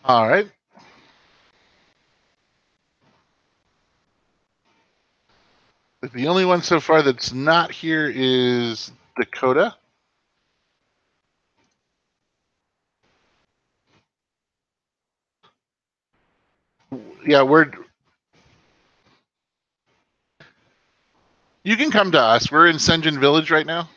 All right. The only one so far that's not here is Dakota. Yeah, you can come to us. We're in Senjin Village right now.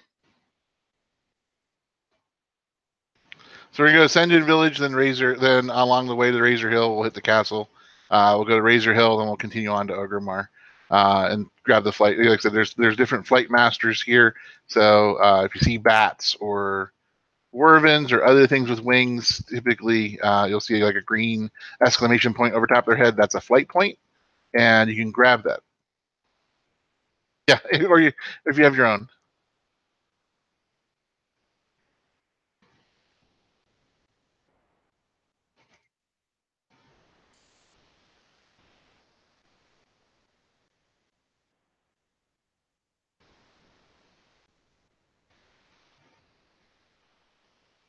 So we're gonna go to Senjin Village, then Razor, then along the way to Razor Hill, we'll hit the castle. We'll go to Razor Hill, then we'll continue on to Ogremar, and grab the flight. Like I said, there's different flight masters here. So if you see bats or Wervins or other things with wings, typically you'll see like a green exclamation point over top of their head. That's a flight point, and you can grab that. Yeah, or if you have your own.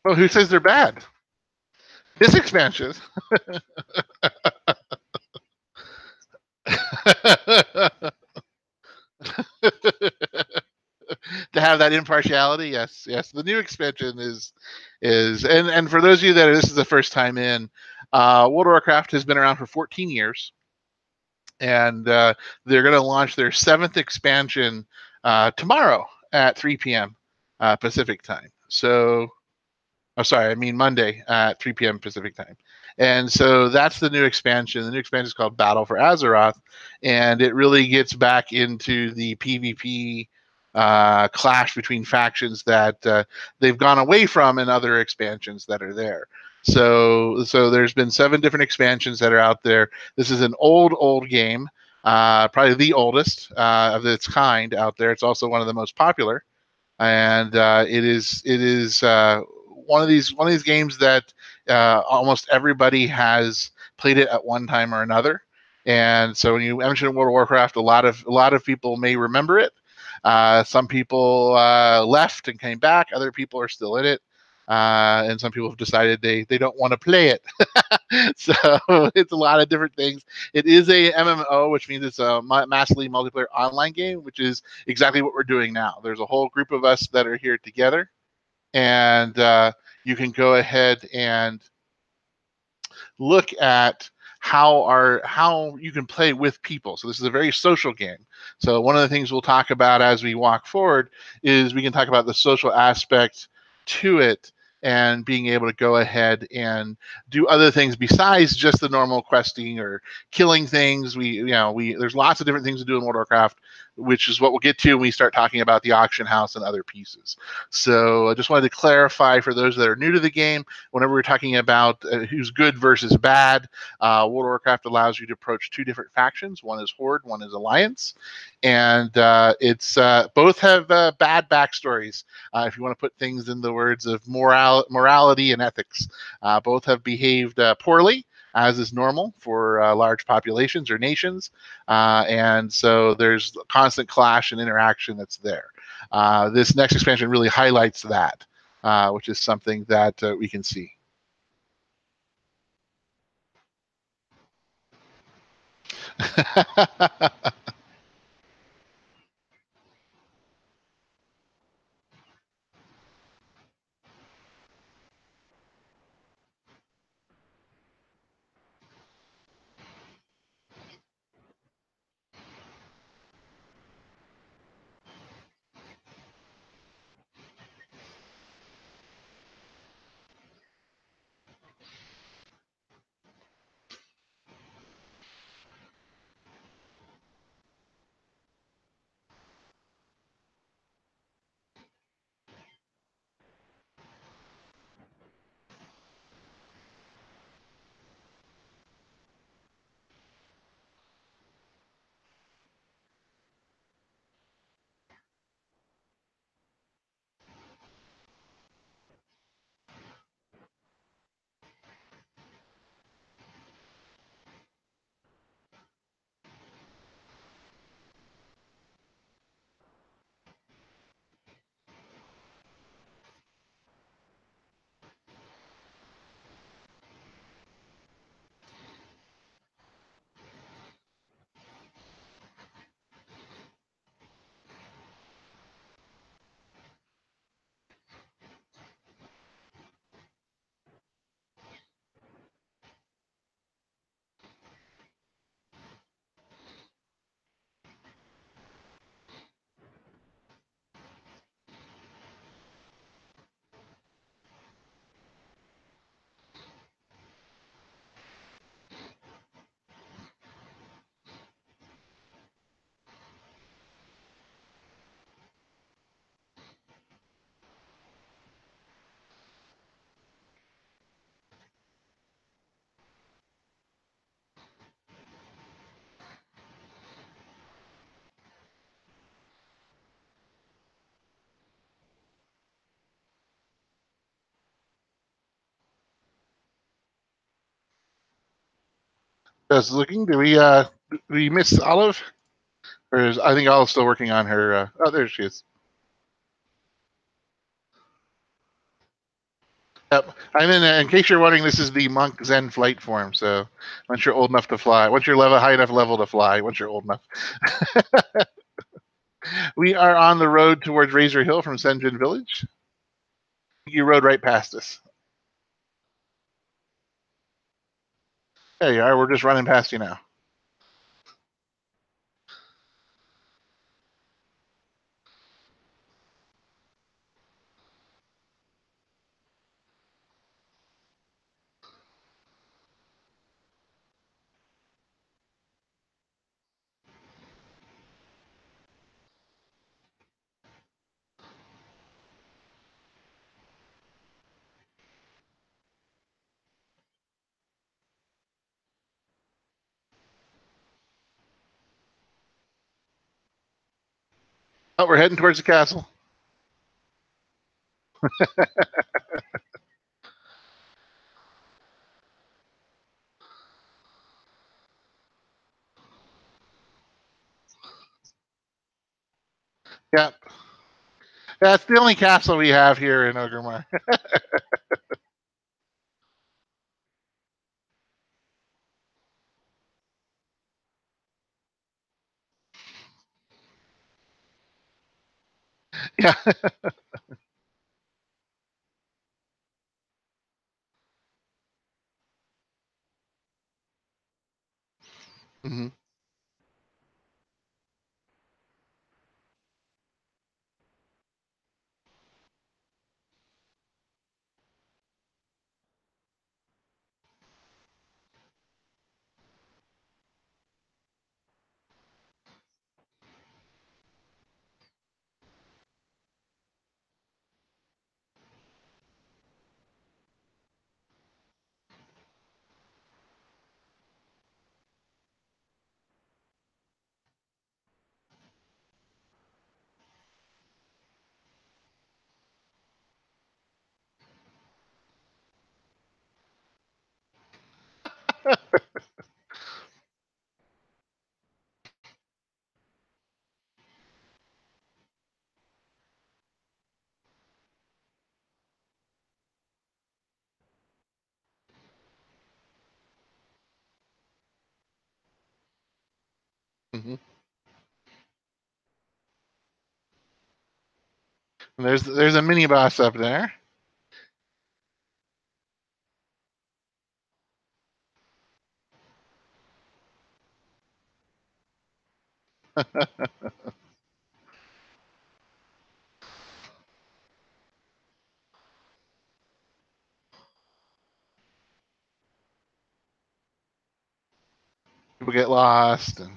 Well, who says they're bad? This expansion. To have that impartiality. Yes, yes. The new expansion is and for those of you that this is the first time in, World of Warcraft has been around for 14 years, and they're going to launch their seventh expansion tomorrow at 3 p.m. Pacific time. So oh, sorry, I mean Monday at 3 p.m. Pacific time. And so that's the new expansion. The new expansion is called Battle for Azeroth, and it really gets back into the PvP clash between factions that they've gone away from in other expansions that are there. So there's been 7 different expansions that are out there. This is an old game, probably the oldest of its kind out there. It's also one of the most popular, and it is one of these games that almost everybody has played it at one time or another. And so when you mention World of Warcraft, a lot of people may remember it. Some people left and came back. Other people are still in it. And some people have decided they don't want to play it. So it's a lot of different things. It is a MMO, which means it's a massively multiplayer online game, which is exactly what we're doing now. There's a whole group of us that are here together, and you can go ahead and look at how you can play with people. So this is a very social game. So one of the things we'll talk about as we walk forward is we can talk about the social aspect to it, and being able to go ahead and do other things besides just the normal questing or killing things. We there's lots of different things to do in World of Warcraft, which is what we'll get to when we start talking about the auction house and other pieces. So I just wanted to clarify for those that are new to the game, whenever we're talking about who's good versus bad, World of Warcraft allows you to approach 2 different factions. One is Horde, one is Alliance, and it's both have bad backstories. If you want to put things in the words of morality and ethics, both have behaved poorly, as is normal for large populations or nations, and so there's constant clash and interaction that's there. This next expansion really highlights that, which is something that we can see. Just looking. Do we miss Olive? Or is I think Olive's still working on her. Oh, there she is. Yep. I'm in case you're wondering, this is the monk Zen flight form. So once you're old enough to fly, once you're high enough level to fly, once you're old enough, we are on the road towards Razor Hill from Senjin Village. You rode right past us. There you are. We're just running past you now. Oh, we're heading towards the castle. Yep. That's the only castle we have here in Ogremar. Yeah. Hmm. Hmm. There's a mini boss up there. People get lost, and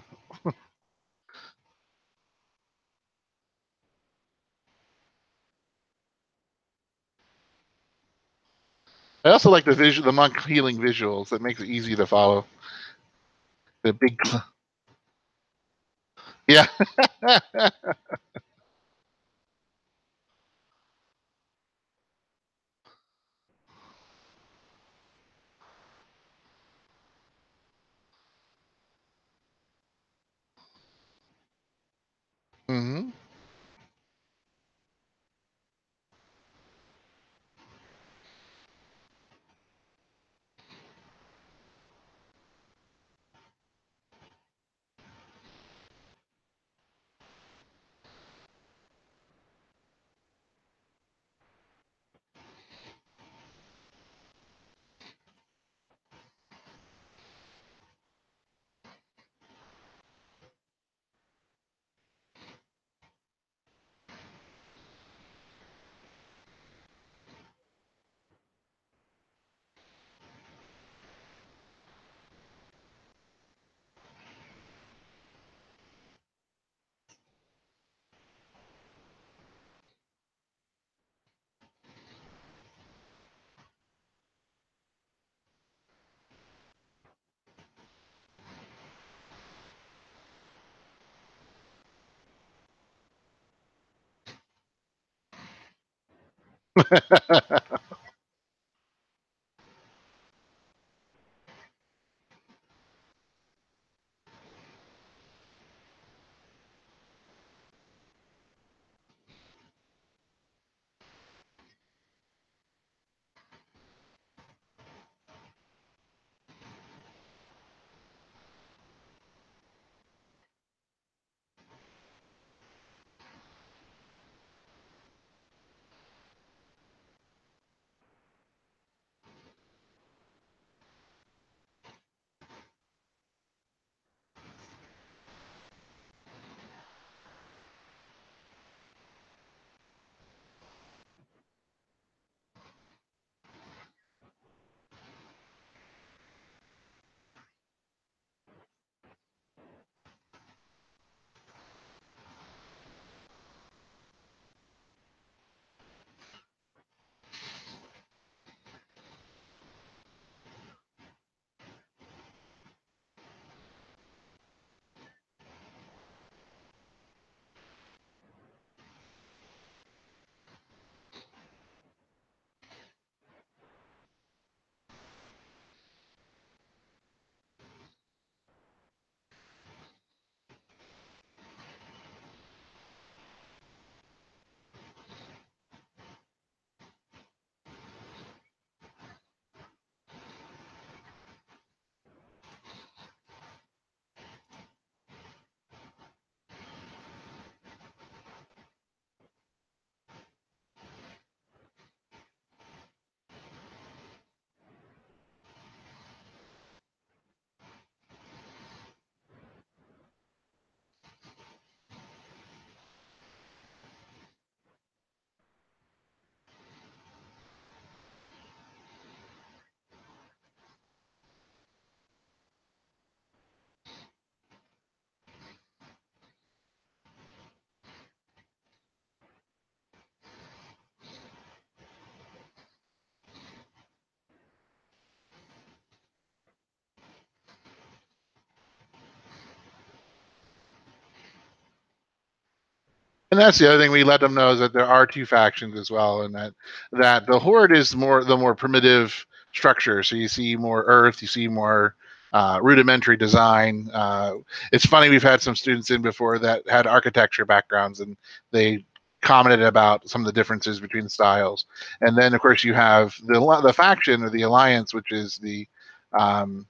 I also like the monk healing visuals. That makes it easy to follow. The big, yeah. Hmm. And that's the other thing we let them know, is that there are two factions as well, and that the Horde is the more primitive structure. So you see more Earth, you see more rudimentary design. It's funny, we've had some students in before that had architecture backgrounds, and they commented about some of the differences between styles. And then of course you have the faction, or the alliance, which um,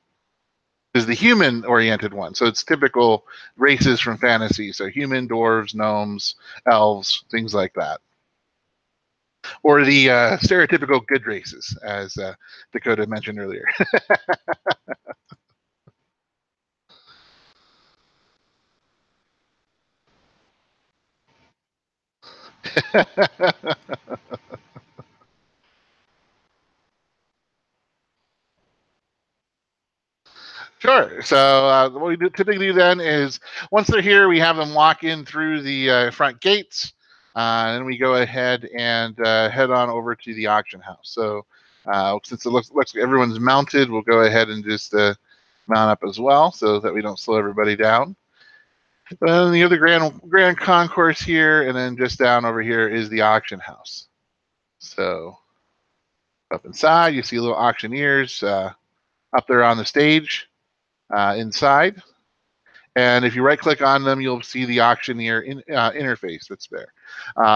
is the human oriented one. So it's typical races from fantasy. So human, dwarves, gnomes, elves, things like that. Or the stereotypical good races, as Dakota mentioned earlier. Sure. So what we typically do then is, once they're here, we have them walk in through the front gates, and we go ahead and head on over to the auction house. So since it looks like everyone's mounted, we'll go ahead and just mount up as well, so that we don't slow everybody down. Then the other grand concourse here, and then just down over here is the auction house. So up inside, you see little auctioneers up there on the stage inside. And if you right click on them, you'll see the auctioneer interface that's there.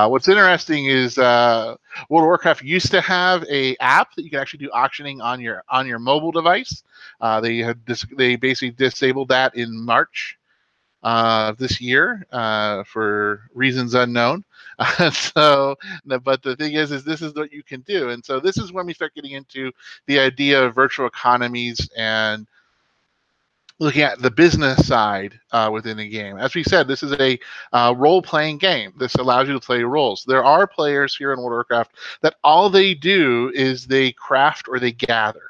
What's interesting is World of Warcraft used to have a app that you can actually do auctioning on your mobile device. They basically disabled that in March this year for reasons unknown. So, but the thing is this is what you can do, and so this is when we start getting into the idea of virtual economies and looking at the business side within the game. As we said, this is a role-playing game. This allows you to play roles. There are players here in World of Warcraft that all they do is they craft or they gather.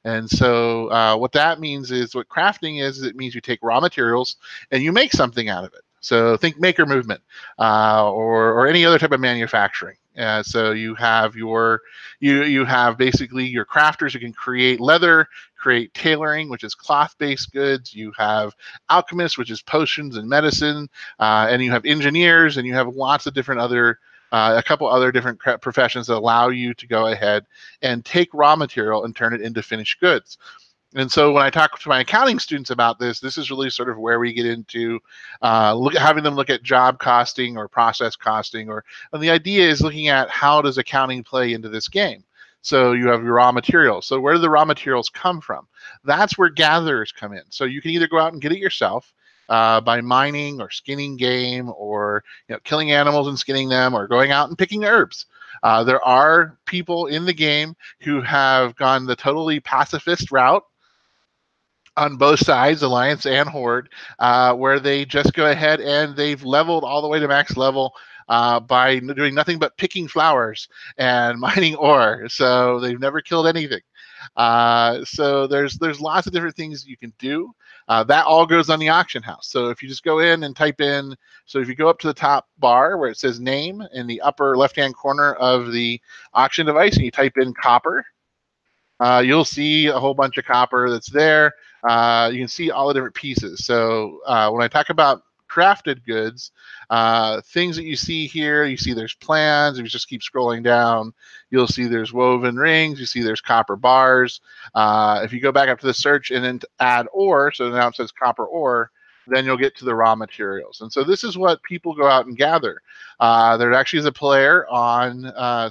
And so what that means is, what crafting is it means you take raw materials and you make something out of it. So think maker movement or any other type of manufacturing. So you have you have basically your crafters who can create leather, create tailoring, which is cloth-based goods. You have alchemists, which is potions and medicine, and you have engineers, and you have lots of different other a couple other different professions that allow you to go ahead and take raw material and turn it into finished goods. And so when I talk to my accounting students about this, this is really sort of where we get into having them look at job costing or process costing, and the idea is looking at how does accounting play into this game. So you have your raw materials. So where do the raw materials come from? That's where gatherers come in. So you can either go out and get it yourself by mining or skinning game, or killing animals and skinning them, or going out and picking herbs. There are people in the game who have gone the totally pacifist route on both sides, Alliance and Horde, where they just go ahead and they've leveled all the way to max level by doing nothing but picking flowers and mining ore. So they've never killed anything. So there's lots of different things you can do. That all goes on the auction house. So if you just go in and type in, so if you go up to the top bar where it says name in the upper left-hand corner of the auction device, and you type in copper, you'll see a whole bunch of copper that's there. You can see all the different pieces. So when I talk about crafted goods, things that you see here, you see there's plans. If you just keep scrolling down, you'll see there's woven rings. You see there's copper bars. If you go back up to the search and then add ore, so now it says copper ore, then you'll get to the raw materials. And so this is what people go out and gather. There actually is a player on,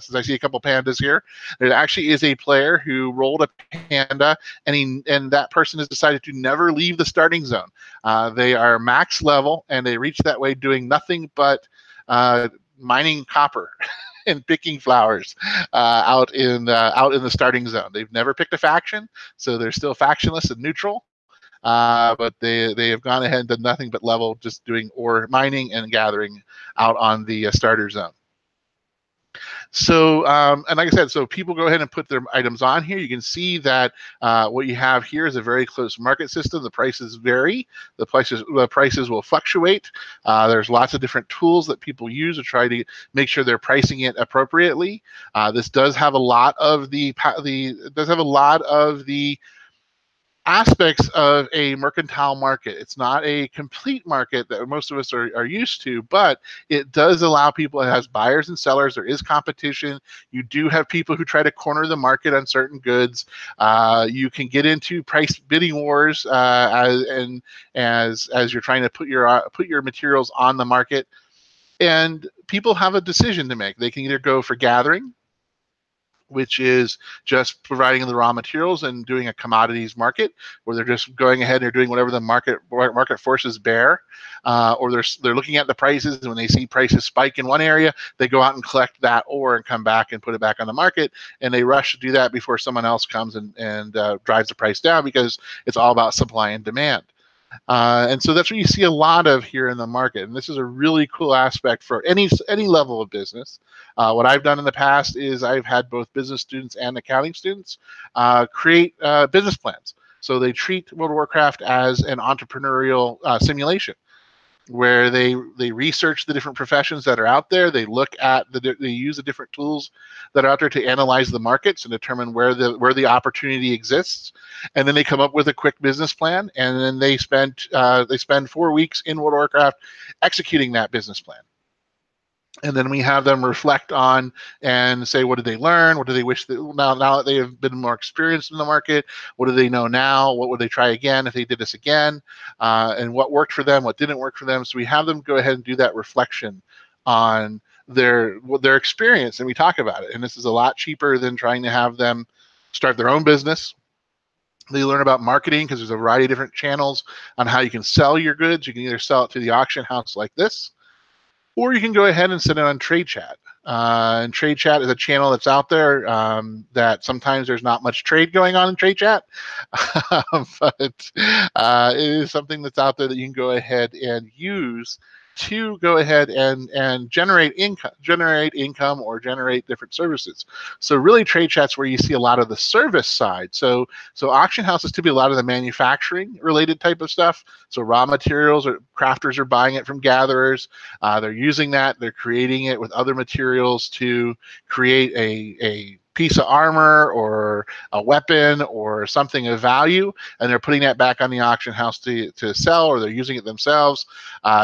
since I see a couple pandas here, there actually is a player who rolled a panda, and that person has decided to never leave the starting zone. They are max level, and they reach that way doing nothing but mining copper and picking flowers out in the starting zone. They've never picked a faction, so they're still factionless and neutral. But they have gone ahead and done nothing but level, just doing ore mining and gathering out on the starter zone. So, and like I said, so people go ahead and put their items on here. You can see that what you have here is a very close market system. The prices vary. The prices will fluctuate. There's lots of different tools that people use to try to make sure they're pricing it appropriately. This does have a lot of the aspects of a mercantile market. It's not a complete market that most of us are used to, but it does allow people, it has buyers and sellers, there is competition. You do have people who try to corner the market on certain goods. You can get into price bidding wars as you're trying to put your materials on the market. And people have a decision to make. They can either go for gathering, which is just providing the raw materials and doing a commodities market, where they're just going ahead and they're doing whatever the market forces bear, or they're looking at the prices, and when they see prices spike in one area, they go out and collect that ore and come back and put it back on the market, and they rush to do that before someone else comes and drives the price down, because it's all about supply and demand. And so that's what you see a lot of here in the market. And this is a really cool aspect for any level of business. What I've done in the past is I've had both business students and accounting students create business plans. So they treat World of Warcraft as an entrepreneurial simulation, where they research the different professions that are out there. They look at they use the different tools that are out there to analyze the markets and determine where the opportunity exists, and then they come up with a quick business plan, and then they spend 4 weeks in World of Warcraft executing that business plan. And then we have them reflect on and say, what did they learn? What do they wish that now that they have been more experienced in the market, what do they know now? What would they try again if they did this again? And what worked for them, what didn't work for them? So we have them go ahead and do that reflection on their experience, and we talk about it. And this is a lot cheaper than trying to have them start their own business. They learn about marketing, because there's a variety of different channels on how you can sell your goods. You can either sell it to the auction house like this, or you can go ahead and send it on Trade Chat. And Trade Chat is a channel that's out there that sometimes there's not much trade going on in Trade Chat, but it is something that's out there that you can go ahead and use to go ahead and generate income or generate different services. So really, Trade Chat's where you see a lot of the service side. So auction houses typically a lot of the manufacturing related type of stuff. So raw materials, or crafters are buying it from gatherers. They're using that. They're creating it with other materials to create a piece of armor or a weapon or something of value, and they're putting that back on the auction house to sell, or they're using it themselves.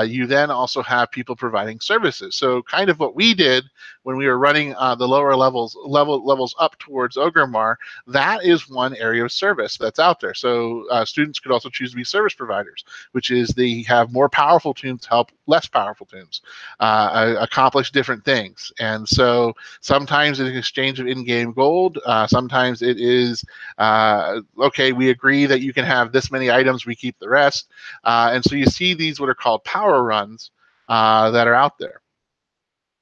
You then also have people providing services. So kind of what we did when we were running the lower levels up towards Ogremar, that is one area of service that's out there. So students could also choose to be service providers, which is they have more powerful tombs to help less powerful tombs accomplish different things. And so sometimes it's an exchange of in-game gold. Sometimes it is, okay, we agree that you can have this many items, we keep the rest. And so you see these what are called power runs that are out there.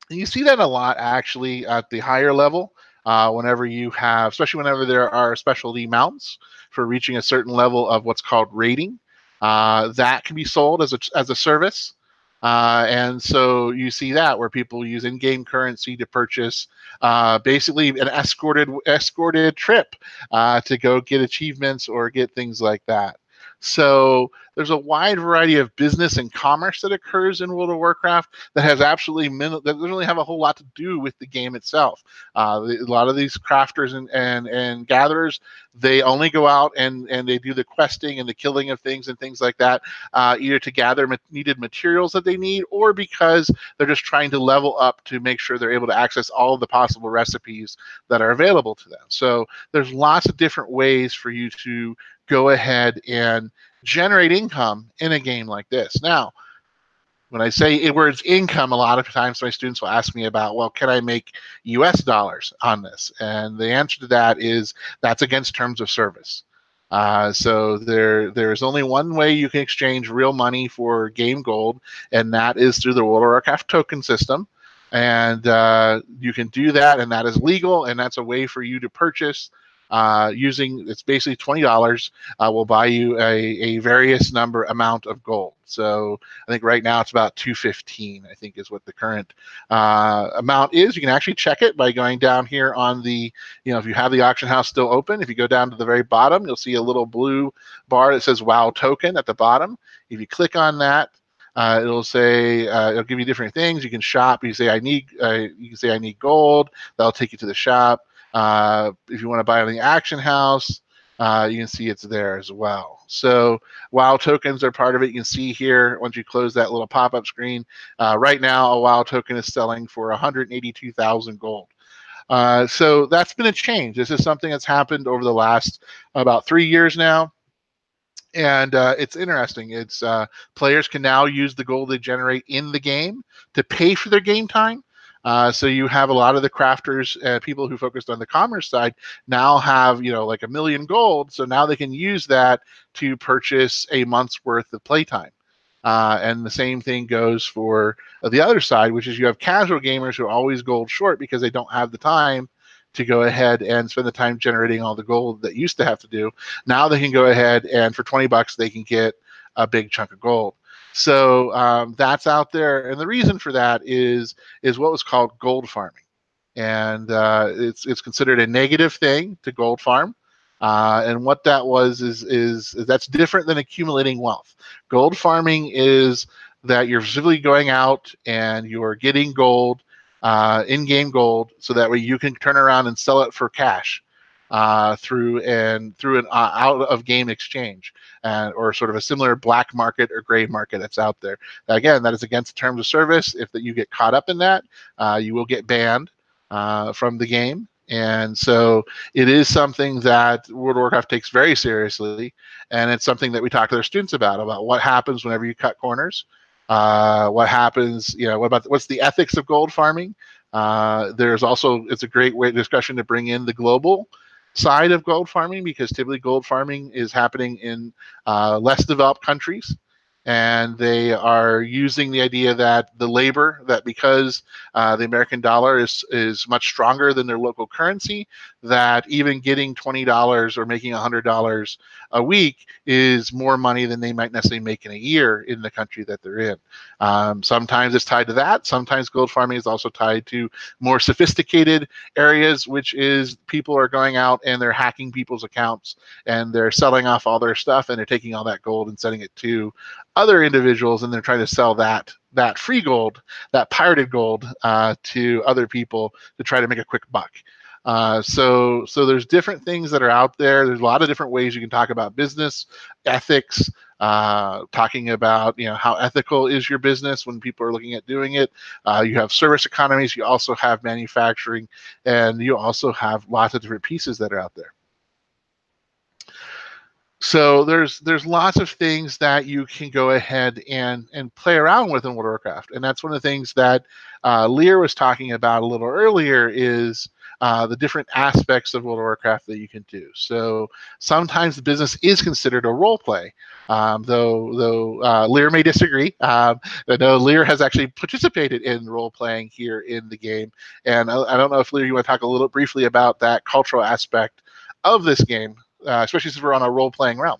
And you see that a lot actually at the higher level. Whenever you have, especially whenever there are specialty mounts for reaching a certain level of what's called rating, that can be sold as a service. And so you see that where people use in-game currency to purchase basically an escorted trip to go get achievements or get things like that. So there's a wide variety of business and commerce that occurs in World of Warcraft that has absolutely that doesn't really have a whole lot to do with the game itself. A lot of these crafters and gatherers, they only go out and they do the questing and the killing of things and things like that, either to gather needed materials that they need, or because they're just trying to level up to make sure they're able to access all of the possible recipes that are available to them. So there's lots of different ways for you to go ahead and generate income in a game like this. Now, when I say words income, a lot of times my students will ask me about, well, can I make US dollars on this? And the answer to that is that's against terms of service. So there's only one way you can exchange real money for game gold, and that is through the World of Warcraft token system. And you can do that, and that is legal, and that's a way for you to purchase using, it's basically $20 will buy you a various amount of gold. So I think right now it's about $215, I think is what the current amount is. You can actually check it by going down here on the, if you have the auction house still open, if you go down to the very bottom, you'll see a little blue bar that says WoW token at the bottom. If you click on that, it'll say, it'll give you different things. You can shop. You say, you can say, I need gold. That'll take you to the shop. If you want to buy on the auction house, you can see it's there as well. So WoW tokens are part of it. You can see here, once you close that little pop-up screen, right now a WoW token is selling for 182,000 gold. So that's been a change. This is something that's happened over the last about 3 years now. And it's interesting. It's players can now use the gold they generate in the game to pay for their game time. So you have a lot of the crafters, people who focused on the commerce side, now have like 1,000,000 gold. So now they can use that to purchase a month's worth of playtime. And the same thing goes for the other side, which is you have casual gamers who are always gold short because they don't have the time to go ahead and spend the time generating all the gold that used to have to do. Now they can go ahead and for $20 they can get a big chunk of gold. So that's out there, and the reason for that is what was called gold farming, and it's considered a negative thing to gold farm. And what that was is that's different than accumulating wealth. Gold farming is that you're simply going out and you're getting gold, in-game gold, so that way you can turn around and sell it for cash through an out-of-game exchange, or sort of a similar black market or gray market that's out there. Again, that is against the terms of service. If you get caught up in that, you will get banned from the game. And so it is something that World of Warcraft takes very seriously, and it's something that we talk to their students about what happens whenever you cut corners. What happens, what's the ethics of gold farming? There's also, it's a great discussion to bring in the global side of gold farming, because typically gold farming is happening in less developed countries, and they are using the idea that the labor, that because the American dollar is much stronger than their local currency, that even getting $20 or making $100 a week is more money than they might necessarily make in a year in the country that they're in. Sometimes it's tied to that. Sometimes gold farming is also tied to more sophisticated areas, which is people are going out and they're hacking people's accounts and they're selling off all their stuff, and they're taking all that gold and sending it to other individuals, and they're trying to sell that free gold, that pirated gold, to other people to try to make a quick buck. So there's different things that are out there. There's a lot of different ways you can talk about business ethics, talking about how ethical is your business when people are looking at doing it. You have service economies, you also have manufacturing, and you also have lots of different pieces that are out there. So there's lots of things that you can go ahead and play around with in World of Warcraft, and that's one of the things that Lear was talking about a little earlier, is the different aspects of World of Warcraft that you can do. So sometimes the business is considered a role play, though Lear may disagree. I know Lear has actually participated in role playing here in the game, and I don't know if Lear, you want to talk a little briefly about that cultural aspect of this game, especially since we're on a role-playing realm.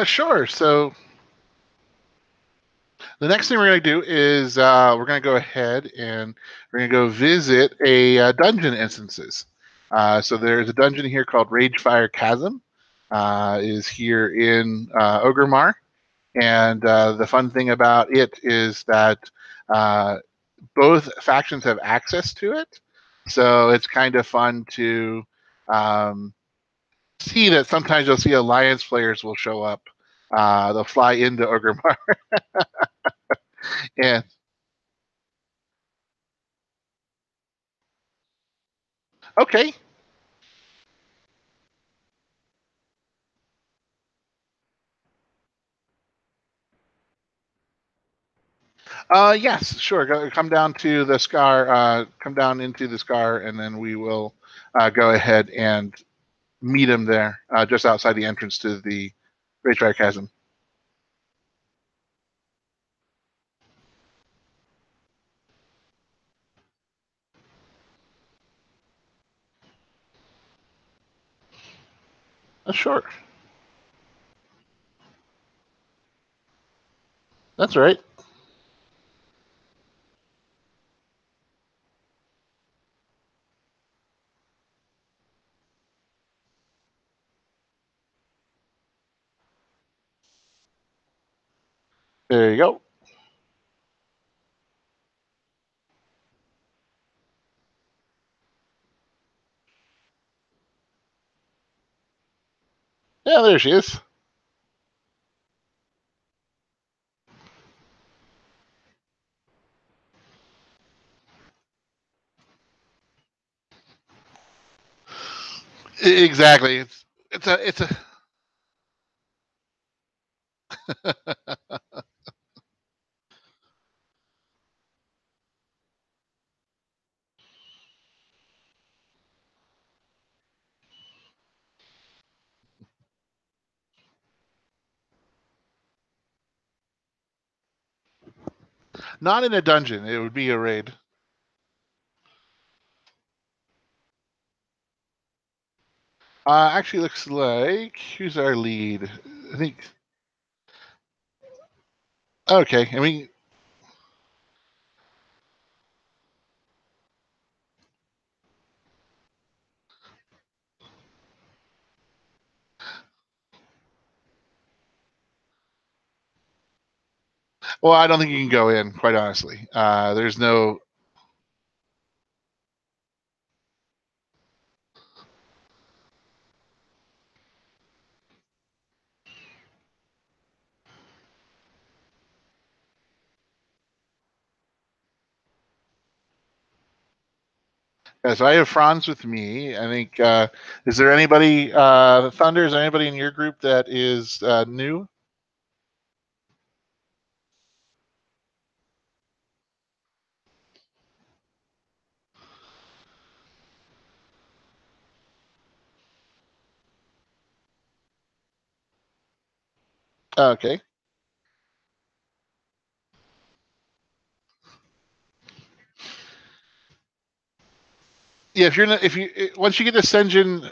Sure. So the next thing we're going to do is we're going to go ahead and we're going to go visit a dungeon instances. So there's a dungeon here called Ragefire Chasm. Is here in Ogremar, and the fun thing about it is that uh, both factions have access to it. So it's kind of fun to um, see that sometimes you'll see alliance players will show up. They'll fly into Ogremar, and okay. Yes, sure. Come down to the Scar. Come down into the Scar, and then we will go ahead and meet him there, just outside the entrance to the Ragefire Chasm. Sure. That's right. There you go. Yeah, there she is. Exactly. It's a not in a dungeon. It would be a raid. Actually, looks like who's our lead? I think. Okay. I mean, well, I don't think you can go in. Quite honestly, there's no. Yeah, so I have Franz with me. I think. Is there anybody, Thunder? Is there anybody in your group that is new? Okay. Yeah, if you're not, if you once you get Ascension,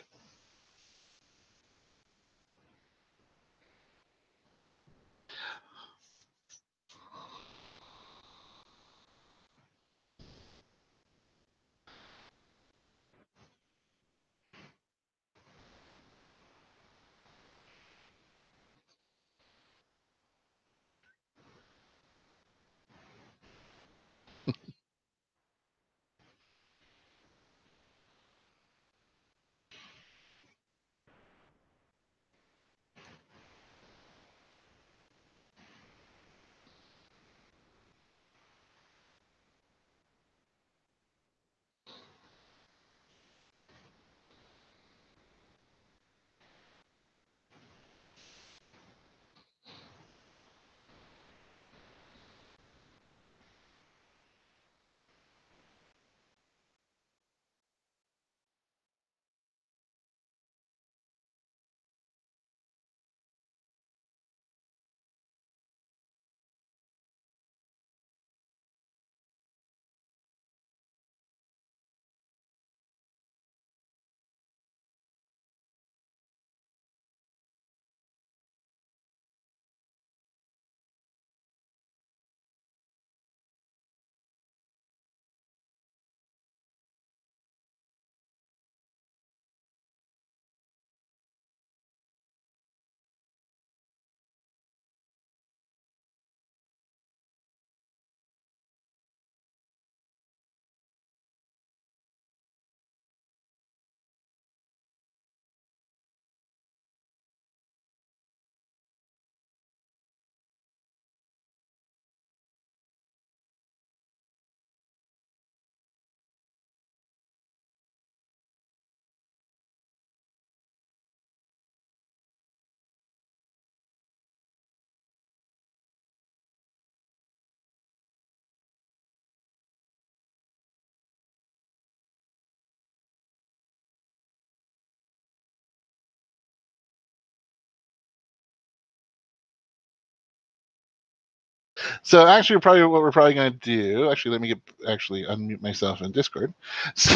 So actually, probably what we're probably going to do. Actually, let me get actually unmute myself in Discord. So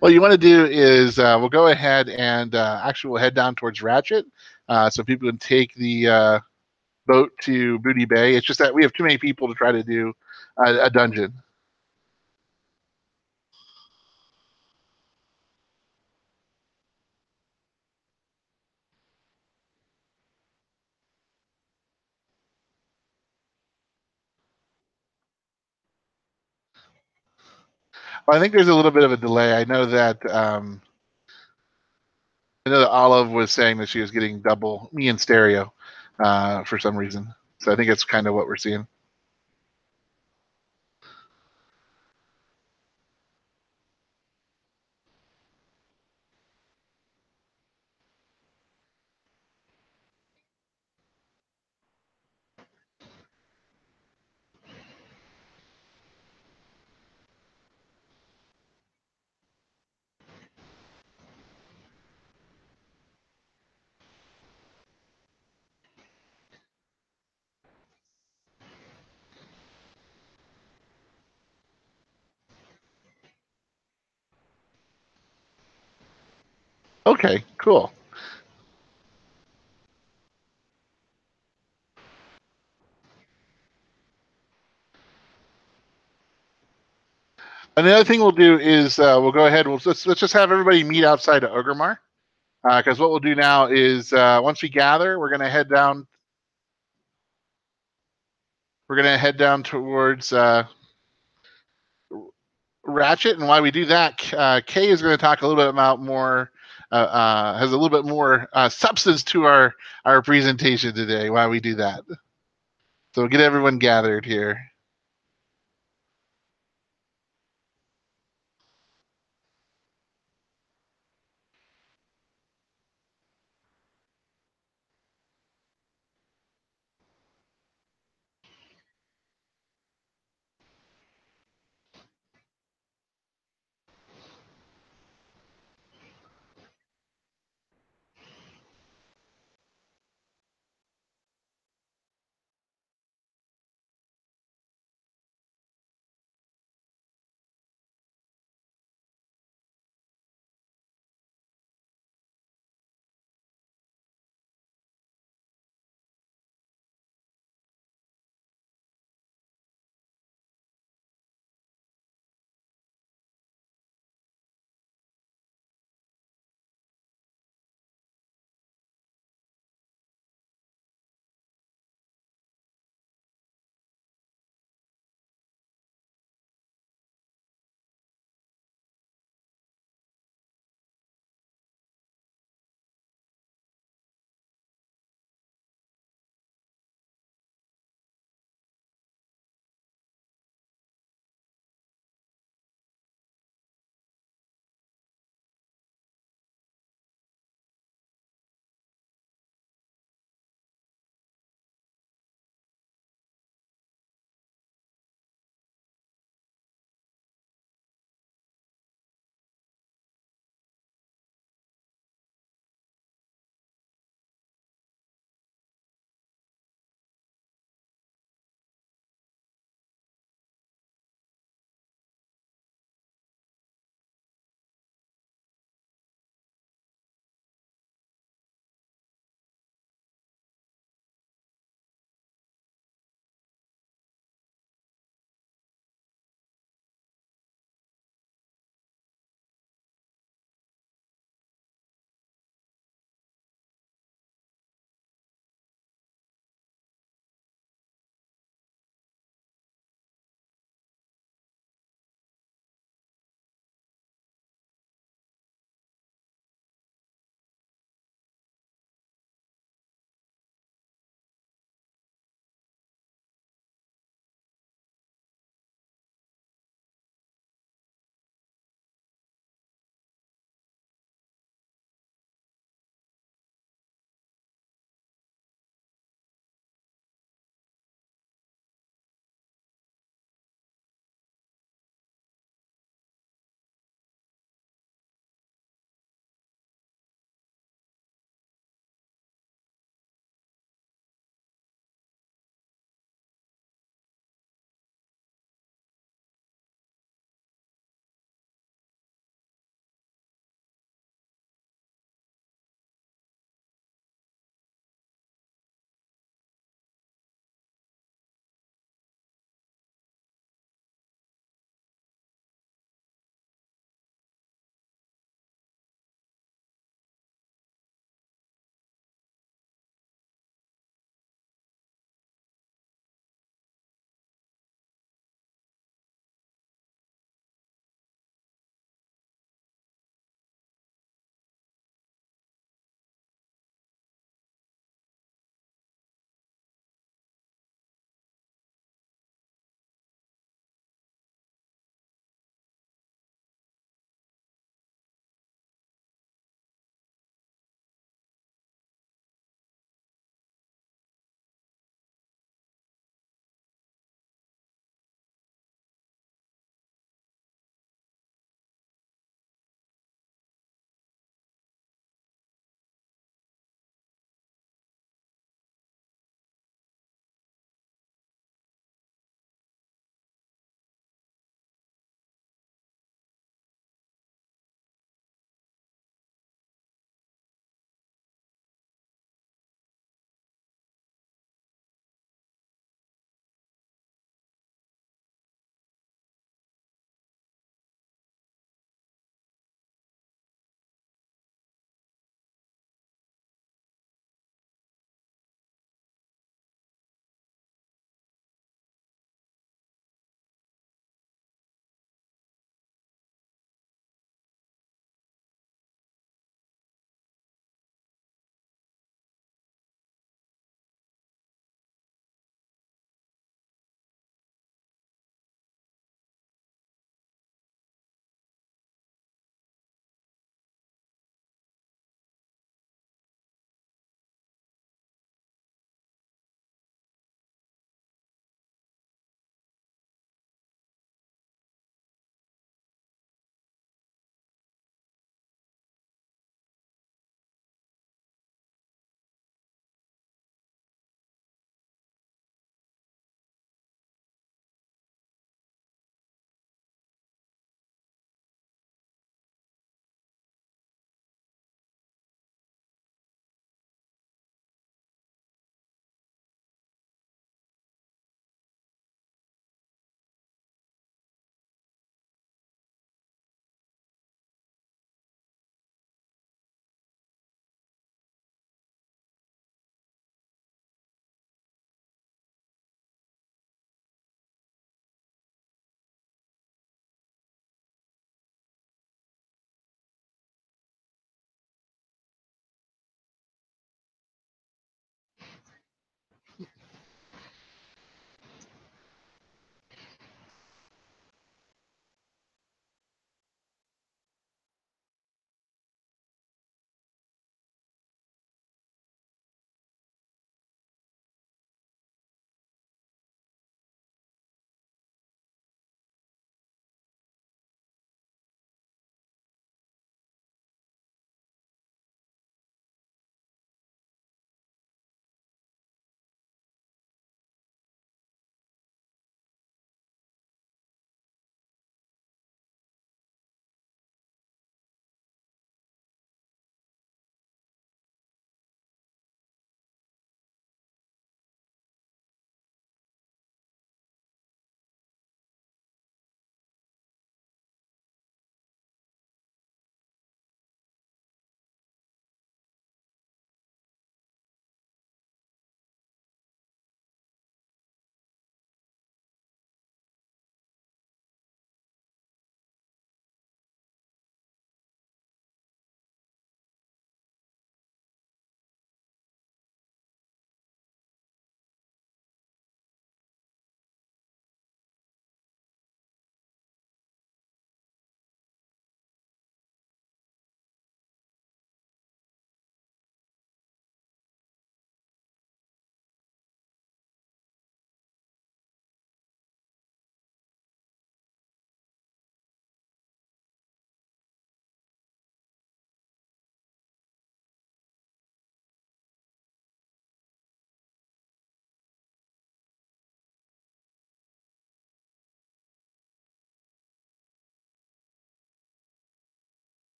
what you want to do is we'll go ahead and actually we'll head down towards Ratchet, so people can take the boat to Booty Bay. It's just that we have too many people to try to do a dungeon. Well, I think there's a little bit of a delay. I know that Olive was saying that she was getting double me in stereo for some reason. So I think it's kind of what we're seeing. Okay, cool. Another thing we'll do is we'll go ahead. Let's just have everybody meet outside of Ogremar, because what we'll do now is once we gather, we're going to head down. We're going to head down towards Ratchet, and why we do that, Kay is going to talk a little bit about more. Has a little bit more substance to our presentation today. Why we do that. So we'll get everyone gathered here.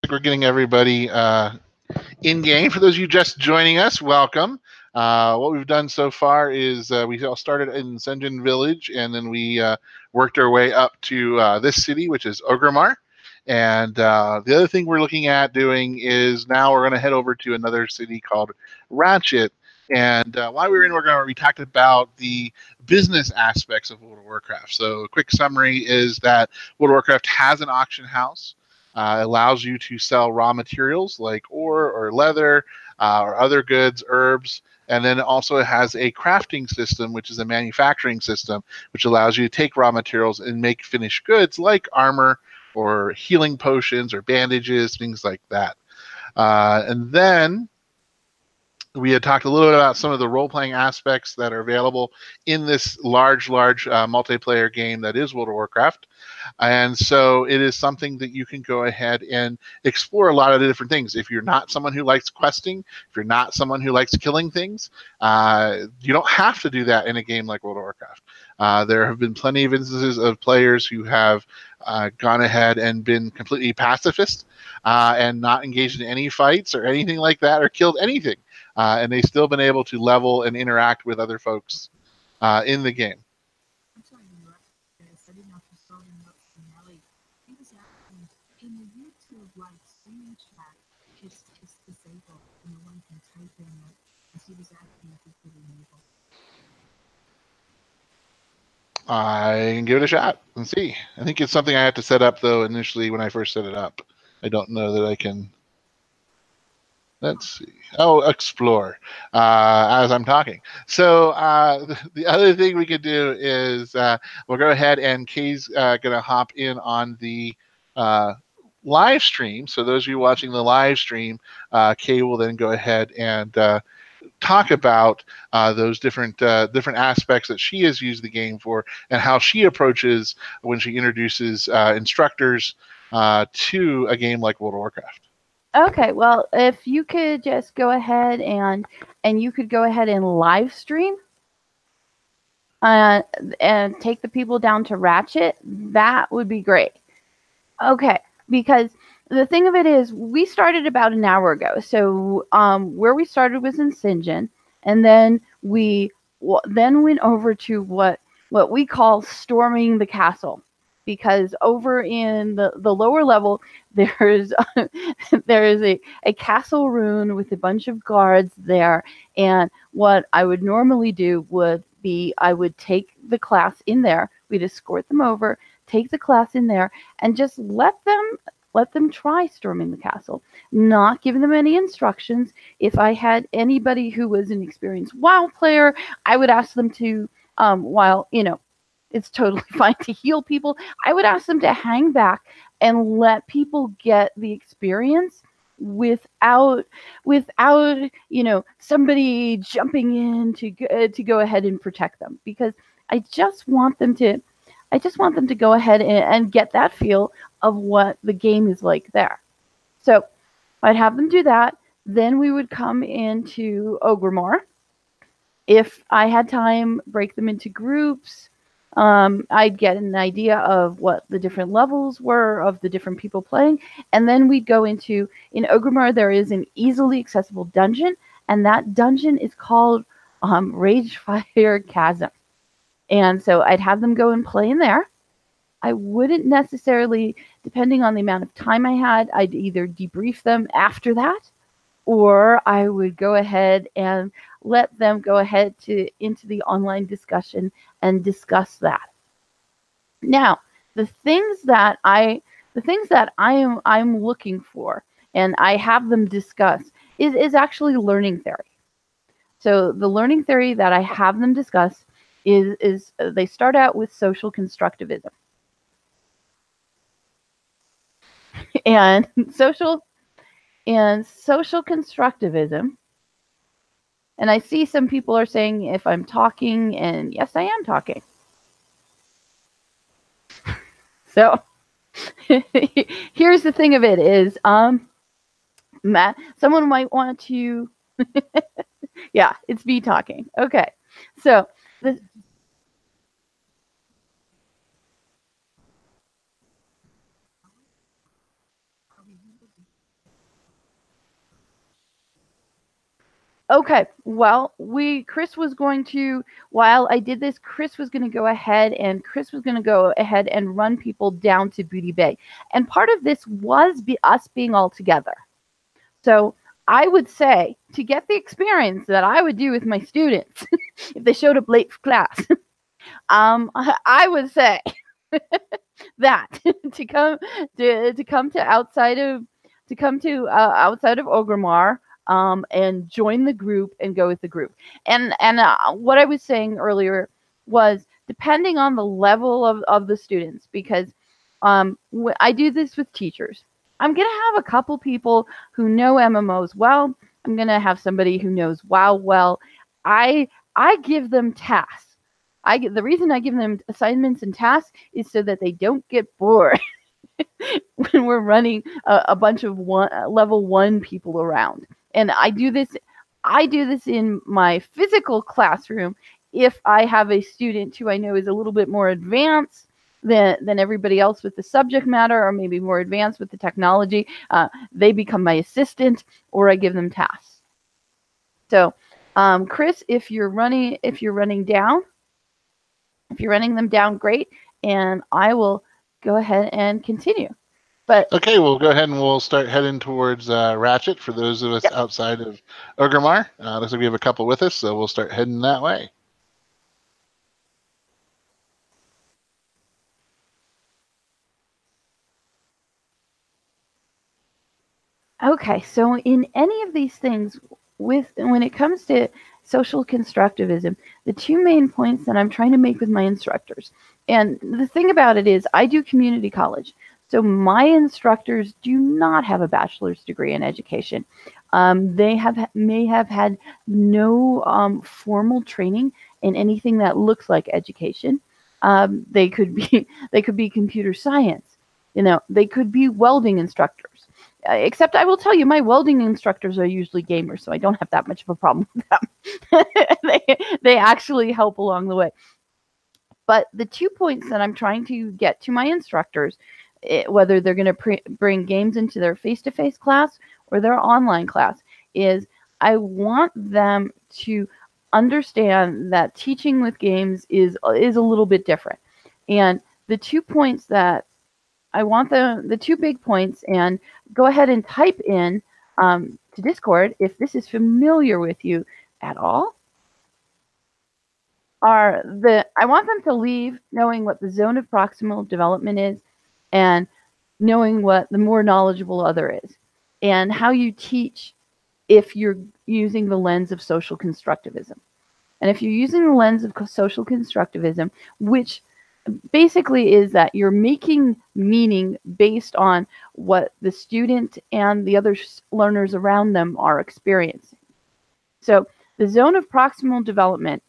We're getting everybody in game. For those of you just joining us, welcome. What we've done so far is we all started in Senjin Village, and then we worked our way up to this city, which is Orgrimmar. And the other thing we're looking at doing is now we're going to head over to another city called Ratchet. And while we were in Orgrimmar, we talked about the business aspects of World of Warcraft. So a quick summary is that World of Warcraft has an auction house. Allows you to sell raw materials like ore or leather or other goods, herbs, and then also it has a crafting system, which is a manufacturing system, which allows you to take raw materials and make finished goods like armor or healing potions or bandages, things like that. And then we had talked a little bit about some of the role-playing aspects that are available in this large multiplayer game that is World of Warcraft. And so it is something that you can go ahead and explore a lot of the different things. If you're not someone who likes questing, if you're not someone who likes killing things, you don't have to do that in a game like World of Warcraft. There have been plenty of instances of players who have gone ahead and been completely pacifist and not engaged in any fights or anything like that or killed anything. And they've still been able to level and interact with other folks in the game. I'm sorry to interrupt. I didn't know if you saw the notes from Nelly. He was asking in the YouTube live streaming chat, it's disabled, and no one can type in it. And he was asking if he could enable. I can give it a shot and see. I think it's something I have to set up though initially when I first set it up. I don't know that I can. Let's see. Oh, explore as I'm talking. So the other thing we could do is we'll go ahead and Kay's going to hop in on the live stream. So those of you watching the live stream, Kay will then go ahead and talk about those different aspects that she has used the game for and how she approaches when she introduces instructors to a game like World of Warcraft. Okay, well, if you could just go ahead and you could go ahead and live stream and take the people down to Ratchet, that would be great. Okay, because the thing of it is, we started about an hour ago. So where we started was in Sinjin, and then we then went over to what we call storming the castle. Because over in the lower level, there's a castle rune with a bunch of guards there. And what I would normally do would be I would take the class in there, we'd escort them over, take the class in there, and just let them try storming the castle, not giving them any instructions. If I had anybody who was an experienced WoW player, I would ask them to, while, it's totally fine to heal people, I would ask them to hang back and let people get the experience without somebody jumping in to go ahead and protect them, because I just want them to go ahead and get that feel of what the game is like there. So I'd have them do that. Then we would come into Orgrimmar. If I had time, break them into groups. I'd get an idea of what the different levels were of the different people playing. And then we'd go in Orgrimmar, there is an easily accessible dungeon. And that dungeon is called Ragefire Chasm. And so I'd have them go and play in there. I wouldn't necessarily, depending on the amount of time I had, I'd either debrief them after that, or I would go ahead and let them go ahead into the online discussion and discuss that. Now, the things that I'm looking for, and I have them discuss, is actually learning theory. So the learning theory that I have them discuss is they start out with social constructivism. And social constructivism, and I see some people are saying if I'm talking, and yes, I am talking. So here's the thing of it is, Matt, someone might want to, yeah, it's me talking. Okay, so Okay, well, Chris was going to, while I did this, Chris was going to go ahead and run people down to Booty Bay. And part of this was us being all together. So I would say, to get the experience that I would do with my students if they showed up late for class, I would say that to come to outside of Orgrimmar, and join the group and go with the group. And what I was saying earlier was, depending on the level of the students, because I do this with teachers. I'm gonna have a couple people who know MMOs well. I'm gonna have somebody who knows WoW well. I give them tasks. The reason I give them assignments and tasks is so that they don't get bored when we're running a bunch of level 1 people around. And I do this in my physical classroom if I have a student who I know is a little bit more advanced than everybody else with the subject matter, or maybe more advanced with the technology. They become my assistant, or I give them tasks. So, Chris, if you're running them down, great, and I will go ahead and continue. But okay, we'll go ahead and we'll start heading towards Ratchet for those of us outside of Orgrimmar. Looks like we have a couple with us, so we'll start heading that way. Okay, so in any of these things, when it comes to social constructivism, the two main points that I'm trying to make with my instructors, and the thing about it is, I do community college, so my instructors do not have a bachelor's degree in education. They may have had no formal training in anything that looks like education. They could be computer science. They could be welding instructors. Except I will tell you, my welding instructors are usually gamers, so I don't have that much of a problem with them. they actually help along the way. But the 2 points that I'm trying to get to my instructors, whether they're going to bring games into their face-to-face class or their online class, is I want them to understand that teaching with games is a little bit different. And the 2 points that I want the 2 big points, and go ahead and type in to Discord if this is familiar with you at all, I want them to leave knowing what the zone of proximal development is, and knowing what the more knowledgeable other is, and how you teach if you're using the lens of social constructivism. And if you're using the lens of social constructivism, which basically is that you're making meaning based on what the student and the other learners around them are experiencing. So the zone of proximal development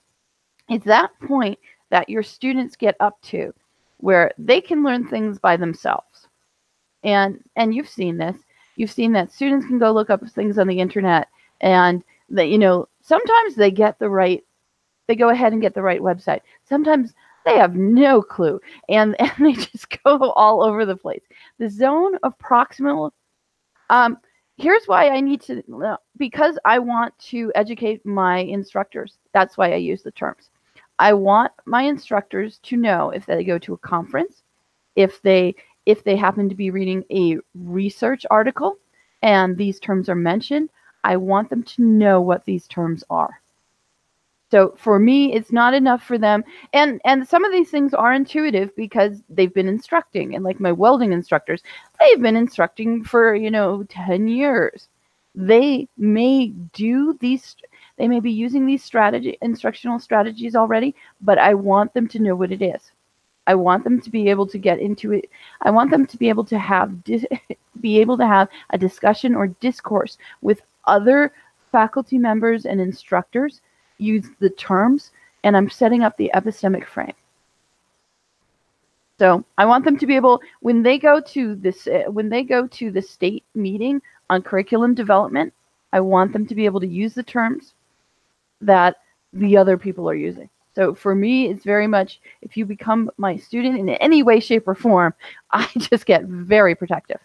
is that point that your students get up to where they can learn things by themselves. And you've seen this. You've seen that students can go look up things on the internet, and that, sometimes they go ahead and get the right website. Sometimes they have no clue, and they just go all over the place. The zone of proximal, here's why I need to, because I want to educate my instructors. That's why I use the terms. I want my instructors to know if they go to a conference, if they happen to be reading a research article and these terms are mentioned, I want them to know what these terms are. So for me, it's not enough for them. And some of these things are intuitive because they've been instructing. And like my welding instructors, they've been instructing for, 10 years. They may be using these instructional strategies already, but I want them to know what it is. I want them to be able to get into it. I want them to be able to have a discussion or discourse with other faculty members and instructors, use the terms, and I'm setting up the epistemic frame. So I want them to be able, when they go to the state meeting on curriculum development, I want them to be able to use the terms that the other people are using. So for me, it's very much, if you become my student in any way, shape, or form, I just get very protective.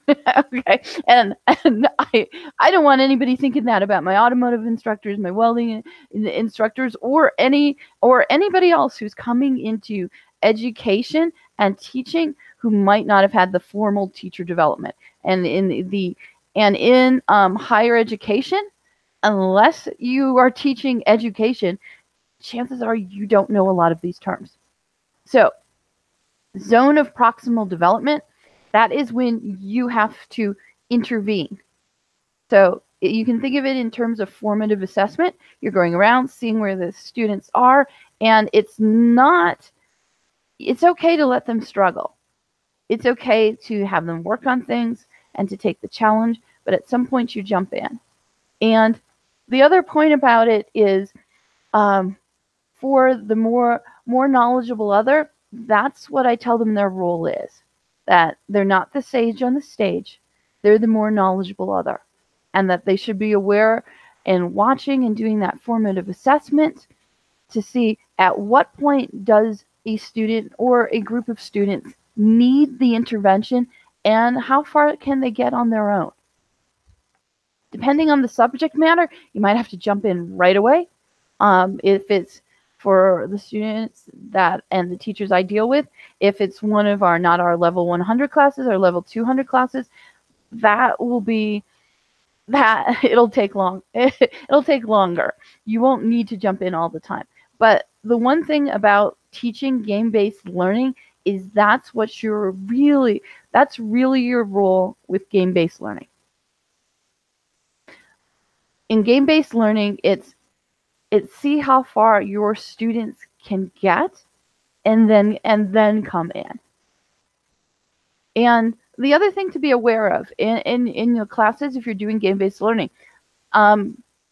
Okay, and I don't want anybody thinking that about my automotive instructors, my welding instructors, or anybody else who's coming into education and teaching who might not have had the formal teacher development. And in higher education, unless you are teaching education, chances are you don't know a lot of these terms. So, zone of proximal development, that is when you have to intervene. So you can think of it in terms of formative assessment. You're going around, seeing where the students are, and it's okay to let them struggle. It's okay to have them work on things and to take the challenge, but at some point you jump in. And the other point about it is, for the more knowledgeable other, that's what I tell them their role is. That they're not the sage on the stage, they're the more knowledgeable other. And that they should be aware and watching and doing that formative assessment to see at what point does a student or a group of students need the intervention and how far can they get on their own. Depending on the subject matter, you might have to jump in right away. If it's for the students that and the teachers I deal with, if it's one of our not our level 100 classes or level 200 classes, that will be that it'll take long. It'll take longer. You won't need to jump in all the time. But the one thing about teaching game-based learning is that's really your role with game-based learning. In game-based learning, it's see how far your students can get and then come in. And the other thing to be aware of in your classes, if you're doing game-based learning,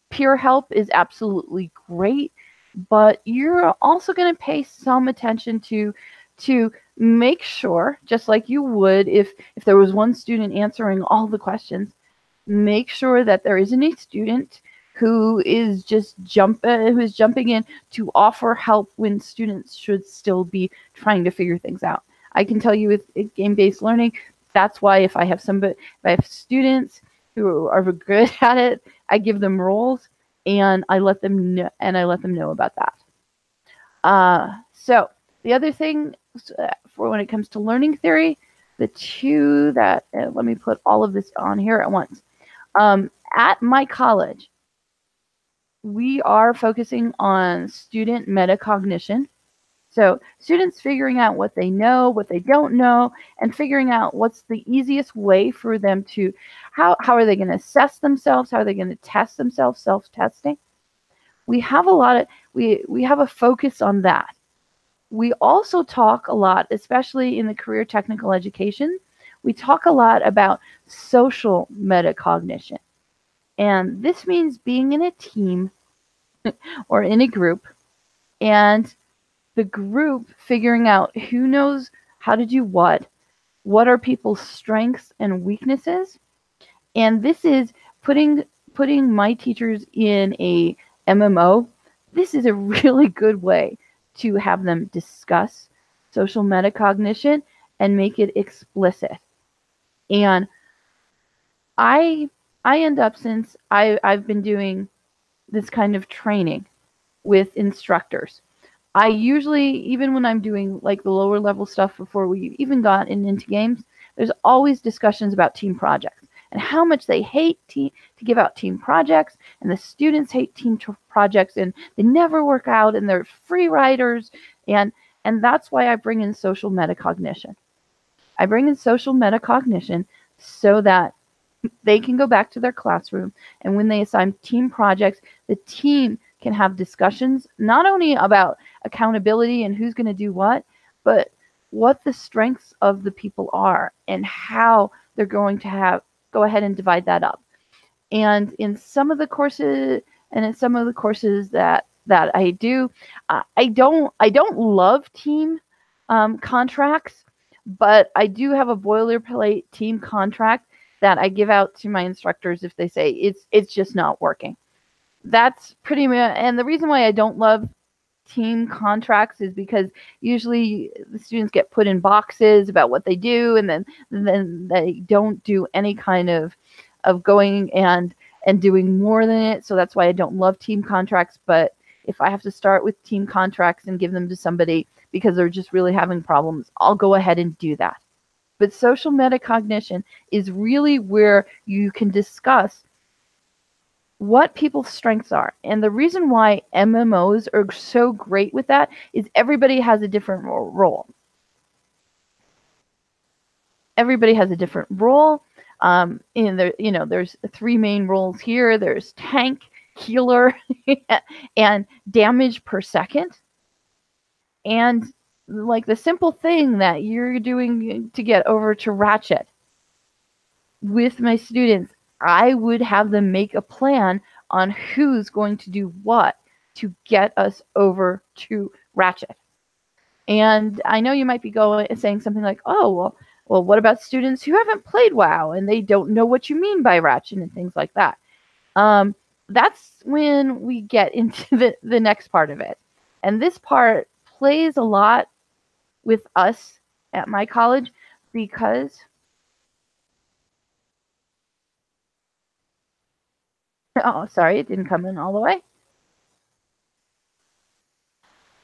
peer help is absolutely great, but you're also going to pay some attention to make sure, just like you would if there was one student answering all the questions, make sure that there isn't a student who is jumping in to offer help when students should still be trying to figure things out. I can tell you with game-based learning, that's why if I have students who are good at it, I give them roles and I let them know about that. So the other thing for when it comes to learning theory, the two that let me put all of this on here at once. At my college, we are focusing on student metacognition. So students figuring out what they know, what they don't know, and figuring out what's the easiest way for them to, how are they going to assess themselves? How are they going to test themselves, self-testing? We have we have a focus on that. We also talk a lot, especially in the career technical education, we talk a lot about social metacognition. And this means being in a team or in a group, and the group figuring out who knows how to do what are people's strengths and weaknesses. And this is putting my teachers in a MMO. This is a really good way to have them discuss social metacognition and make it explicit. And I end up, since I've been doing this kind of training with instructors, I usually, even when I'm doing like the lower level stuff before we even got into games, there's always discussions about team projects and how much they hate to give out team projects, and the students hate team projects and they never work out and they're free riders, and that's why I bring in social metacognition. I bring in social metacognition so that they can go back to their classroom, and when they assign team projects, the team can have discussions not only about accountability and who's going to do what, but what the strengths of the people are and how they're going to go ahead and divide that up. And in some of the courses that I do, I don't love team contracts, but I do have a boilerplate team contract that I give out to my instructors if they say it's just not working. That's pretty much, and the reason why I don't love team contracts is because usually the students get put in boxes about what they do, and then they don't do any kind of going and doing more than it. So that's why I don't love team contracts. But if I have to start with team contracts and give them to somebody because they're just really having problems, I'll go ahead and do that. But social metacognition is really where you can discuss what people's strengths are. And the reason why MMOs are so great with that is everybody has a different role. Everybody has a different role. There's 3 main roles here. There's tank, healer, and damage per second. And like the simple thing that you're doing to get over to Ratchet, with my students, I would have them make a plan on who's going to do what to get us over to Ratchet. And I know you might be saying something like, oh, well, what about students who haven't played WoW and they don't know what you mean by Ratchet and things like that? That's when we get into the next part of it. And this part plays a lot with us at my college because oh, sorry, it didn't come in all the way.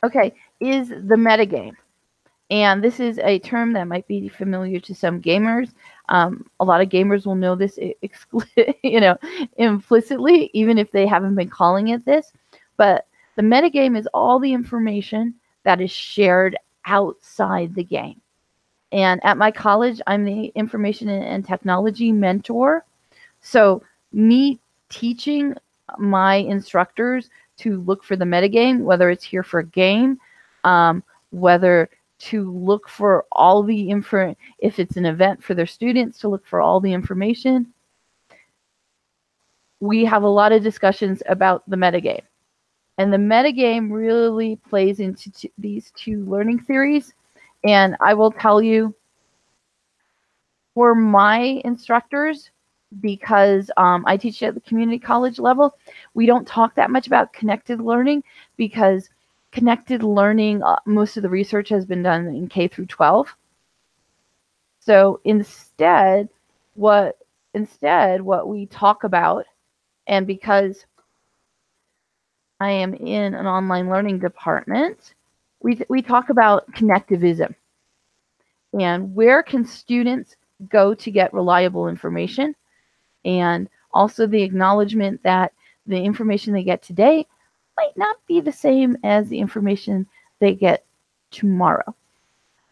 Okay, is the metagame. And this is a term that might be familiar to some gamers. A lot of gamers will know this implicitly, even if they haven't been calling it this. But the metagame is all the information that is shared outside the game. And at my college, I'm the information and technology mentor. So me teaching my instructors to look for the metagame, whether it's here for a game, whether to look for all the info, if it's an event for their students, to look for all the information. We have a lot of discussions about the metagame. And the metagame really plays into these 2 learning theories. And I will tell you, for my instructors, because I teach at the community college level, we don't talk that much about connected learning because connected learning, most of the research has been done in K through 12. So instead what we talk about, and because I am in an online learning department, we talk about connectivism and where can students go to get reliable information, and also the acknowledgement that the information they get today might not be the same as the information they get tomorrow.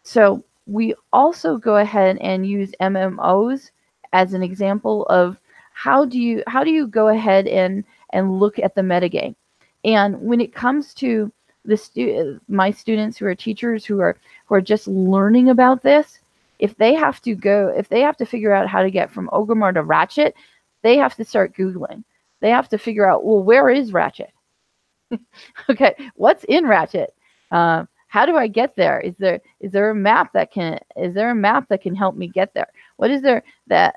So we also go ahead and use MMOs as an example of how do you go ahead and look at the metagame. And when it comes to my students who are teachers who are just learning about this, if they have to figure out how to get from Orgrimmar to Ratchet, they have to start Googling. They have to figure out, well, where is Ratchet? Okay, what's in Ratchet? How do I get there? Is there a map that can help me get there? What is there that,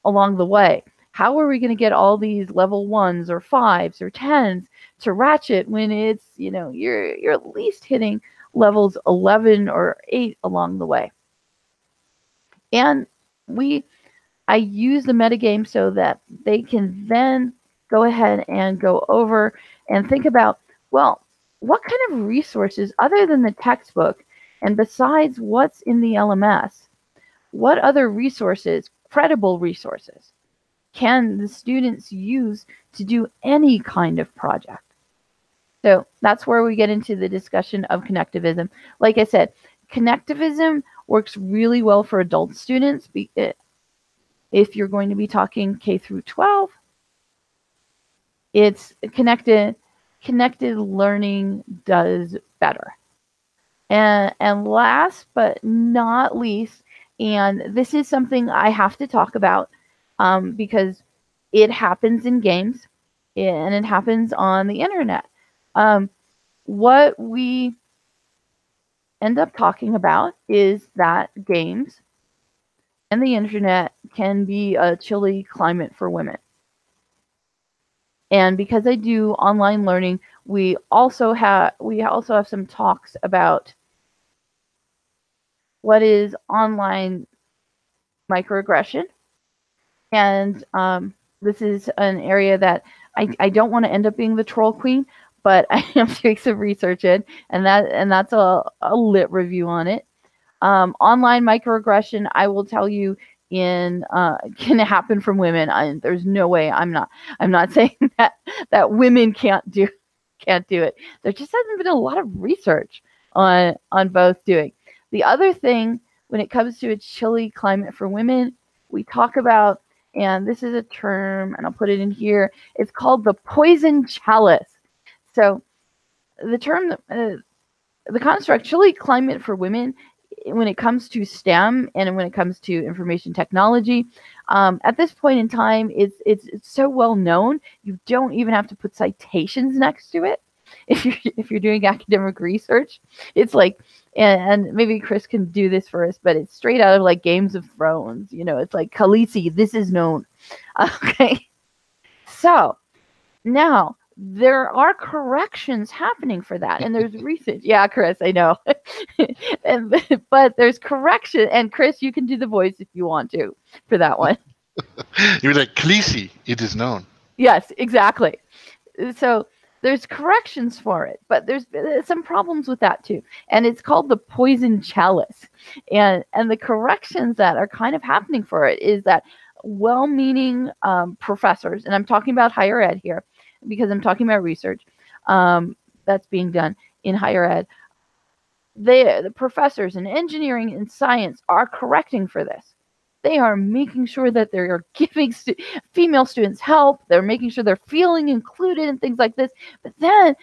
along the way? How are we going to get all these level 1s or 5s or 10s to Ratchet when it's, you're at least hitting levels 11 or 8 along the way? And I use the metagame so that they can then go ahead and go over and think about, well, what kind of resources other than the textbook and besides what's in the LMS, what other resources, credible resources, can the students use to do any kind of project? So that's where we get into the discussion of connectivism. Like I said, connectivism works really well for adult students. If you're going to be talking K through 12, it's connected learning does better. And last but not least, and this is something I have to talk about because it happens in games and it happens on the internet. What we end up talking about is that games and the internet can be a chilly climate for women. And because I do online learning, We also have some talks about what is online microaggression, and this is an area that I don't want to end up being the troll queen, but I am doing some research in, and that's a lit review on it. Online microaggression, I will tell you, can happen from women. There's no way. I'm not saying that women can't do it. There just hasn't been a lot of research on both doing. The other thing, when it comes to a chilly climate for women, we talk about, and this is a term, and I'll put it in here. It's called the poison chalice. So the term, the construct, chilly climate for women, when it comes to STEM and when it comes to information technology, at this point in time, it's so well known. You don't even have to put citations next to it if you're doing academic research. It's like, and maybe Chris can do this for us, but it's straight out of like Games of Thrones. It's like Khaleesi, this is known. Okay, so now there are corrections happening for that, and there's research. Yeah, Chris, I know. But there's correction, and Chris, you can do the voice if you want to for that one. You're like, Khaleesi, it is known. Yes, exactly. So there's corrections for it, but there's some problems with that too, and it's called the poison chalice. And the corrections that are kind of happening for it is that well-meaning professors, and I'm talking about higher ed here because I'm talking about research that's being done in higher ed. The professors in engineering and science are correcting for this. They are making sure that they're giving female students help. They're making sure they're feeling included and things like this. But then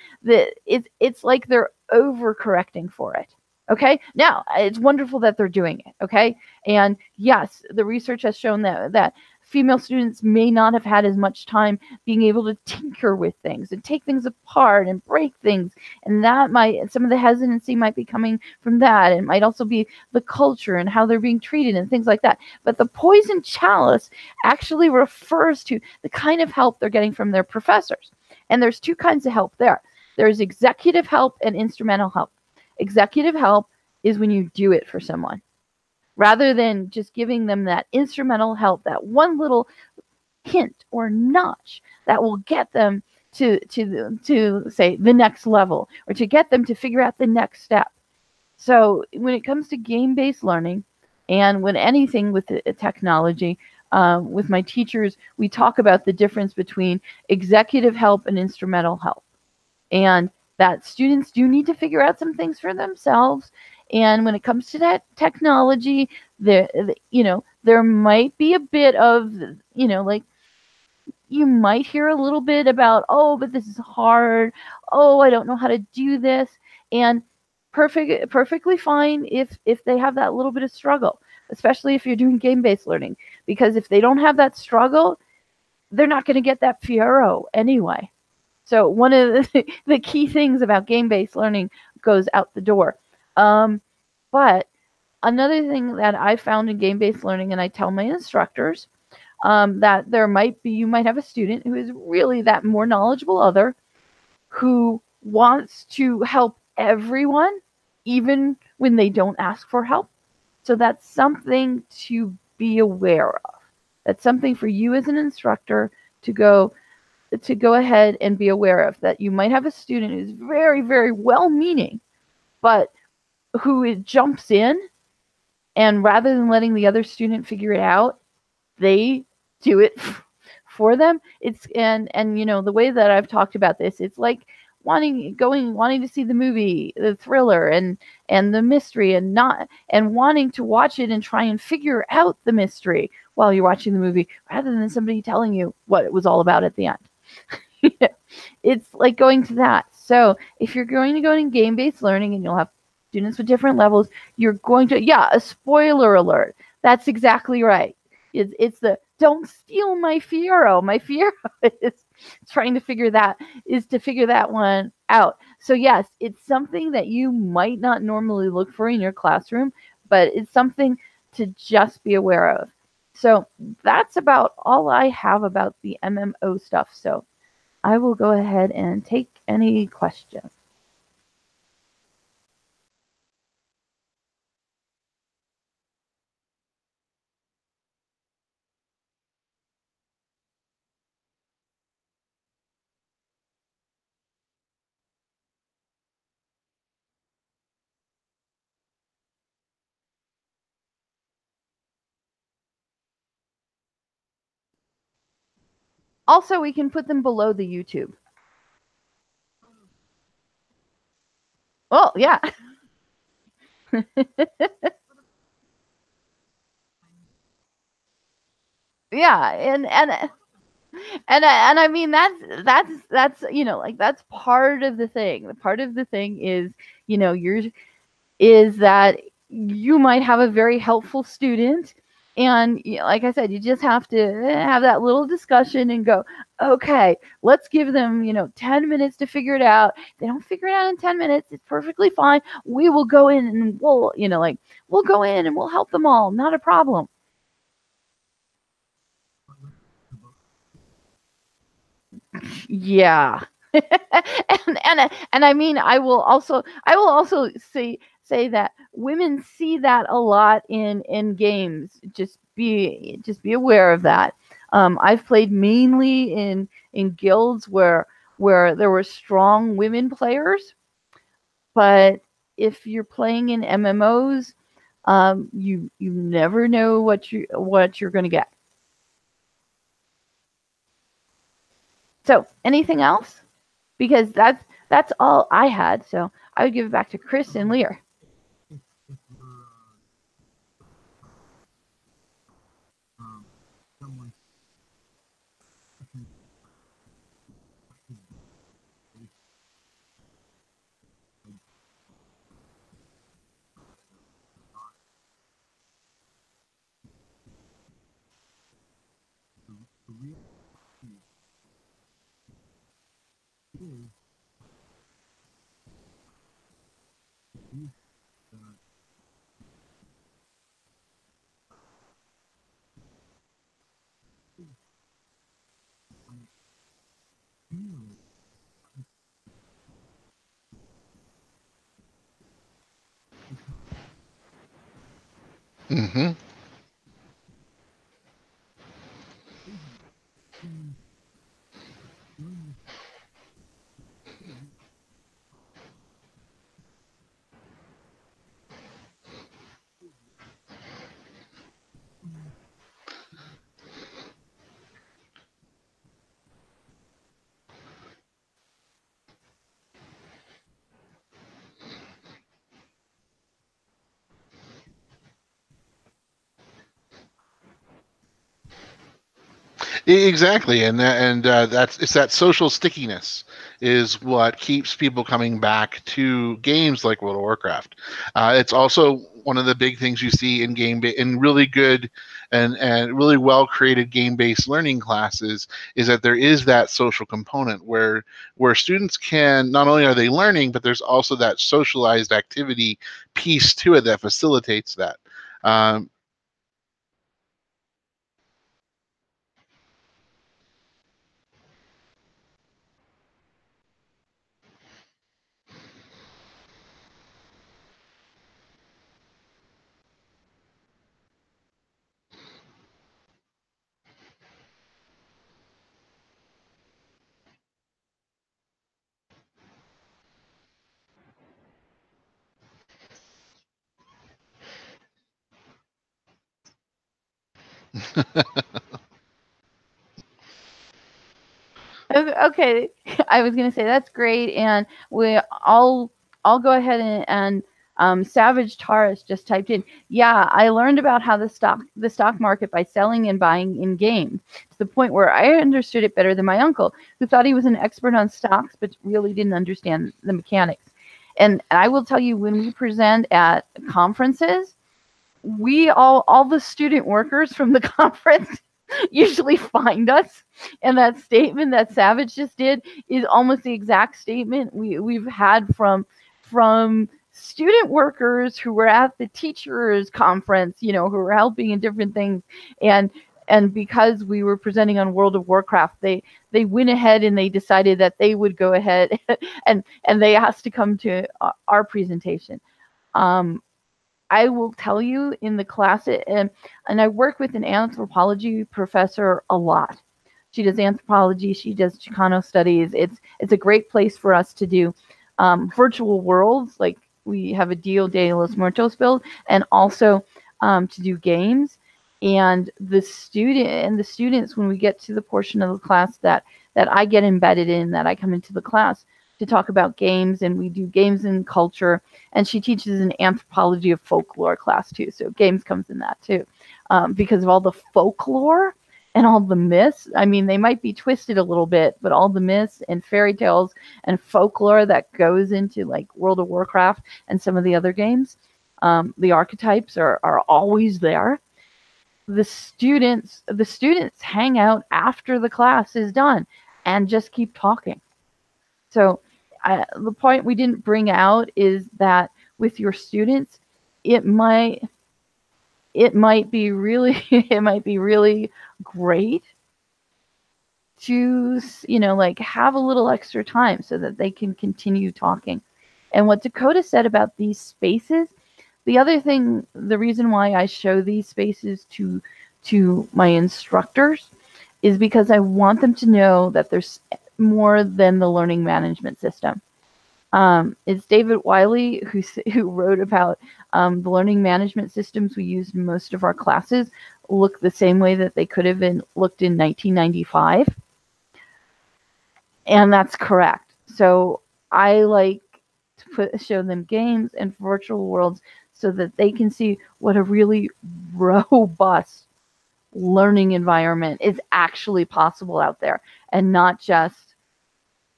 it's like they're overcorrecting for it. Okay? Now, it's wonderful that they're doing it. Okay? And yes, the research has shown that female students may not have had as much time being able to tinker with things and take things apart and break things. And that some of the hesitancy might be coming from that. It might also be the culture and how they're being treated and things like that. But the poison chalice actually refers to the kind of help they're getting from their professors. And there's two kinds of help there. There's executive help and instrumental help. Executive help is when you do it for someone, rather than just giving them that instrumental help, that one little hint or notch that will get them to say the next level, or to get them to figure out the next step. So when it comes to game-based learning, and when anything with the technology, with my teachers, we talk about the difference between executive help and instrumental help, and that students do need to figure out some things for themselves. And when it comes to that technology, there might be a bit of, like, you might hear a little bit about, oh, but this is hard. Oh, I don't know how to do this. And perfectly fine if they have that little bit of struggle, especially if you're doing game-based learning, because if they don't have that struggle, they're not going to get that Fiero anyway. So one of the key things about game-based learning goes out the door. But another thing that I found in game-based learning, and I tell my instructors, that you might have a student who is really that more knowledgeable other who wants to help everyone, even when they don't ask for help. So that's something to be aware of. That's something for you as an instructor to go ahead and be aware of, that you might have a student who's very, very well-meaning, but who jumps in, and rather than letting the other student figure it out, they do it for them. And the way that I've talked about this, it's like wanting to see the movie, the thriller and the mystery, and wanting to watch it and try and figure out the mystery while you're watching the movie, rather than somebody telling you what it was all about at the end. It's like going to that. So if you're going to go in game-based learning, and you'll have students with different levels, you're going to, a spoiler alert. That's exactly right. It's the don't steal my Fiero. My Fiero is trying to figure that one out. So yes, it's something that you might not normally look for in your classroom, but it's something to just be aware of. So that's about all I have about the MMO stuff. So I will go ahead and take any questions? Also, we can put them below the YouTube. Oh, yeah. Yeah, and I mean that's like that's part of the thing. Part of the thing is, you're is that you might have a very helpful student, and like I said, you just have to have that little discussion and go, okay, let's give them 10 minutes to figure it out. If they don't figure it out in 10 minutes, it's perfectly fine. We will go in and we'll go in and we'll help them all, not a problem. Yeah. And I mean, I will also say that women see that a lot in games. Just be aware of that. I've played mainly in guilds where there were strong women players, but if you're playing in MMOs, you never know what you're going to get. So, anything else? Because that's all I had. So I would give it back to Chris and Lear. Mm-hmm. Exactly, and that's it's that social stickiness is what keeps people coming back to games like World of Warcraft. It's also one of the big things you see in really good and really well created game based learning classes is that there is that social component where students can not only are they learning, but there's also that socialized activity piece to it that facilitates that. Um, Okay, I was gonna say that's great, and I'll go ahead and Savage Taurus just typed in. Yeah, I learned about how the stock market by selling and buying in games to the point where I understood it better than my uncle, who thought he was an expert on stocks but really didn't understand the mechanics. And I will tell you, when we present at conferences, we all the student workers from the conference usually find us, and that statement that Savage just did is almost the exact statement we've had from student workers who were at the teachers conference, who were helping in different things, and because we were presenting on World of Warcraft, they they went ahead and they decided that they would go ahead and they asked to come to our presentation. I will tell you in the class, and I work with an anthropology professor a lot. She does anthropology, she does Chicano studies. It's a great place for us to do virtual worlds, like we have a Dia de los Muertos build, and also to do games. And the students, when we get to the portion of the class that I get embedded in, that I come into the class to talk about games, and we do games and culture. And she teaches an anthropology of folklore class too, so games comes in that too, because of all the folklore and all the myths. I mean, they might be twisted a little bit, but all the myths and fairy tales and folklore that goes into like World of Warcraft and some of the other games, the archetypes are always there. The students hang out after the class is done and just keep talking. So the point we didn't bring out is that with your students, it might be really it might be really great to, you know, like have a little extra time so that they can continue talking. And what Dakota said about these spaces, the other thing, the reason why I show these spaces to my instructors is because I want them to know that there's more than the learning management system. It's David Wiley who wrote about the learning management systems we used in most of our classes look the same way that they could have been looked in 1995. And that's correct. So I like to show them games and virtual worlds so that they can see what a really robust learning environment is actually possible out there, and not just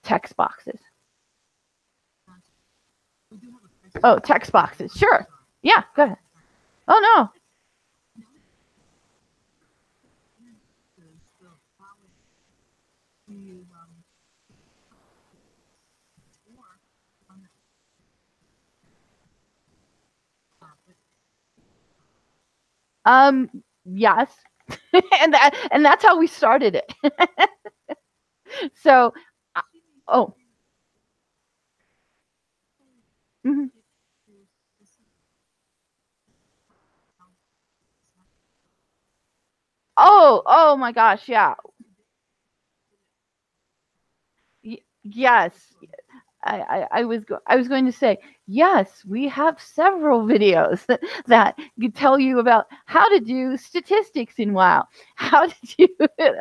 text boxes. Oh, text boxes. Sure. Yeah, go ahead. Oh, no. Yes. and that's how we started it. So, oh. Mm-hmm. Oh my gosh, yeah. Yes. I was going to say, yes, we have several videos that could tell you about how to do statistics in WoW, how to do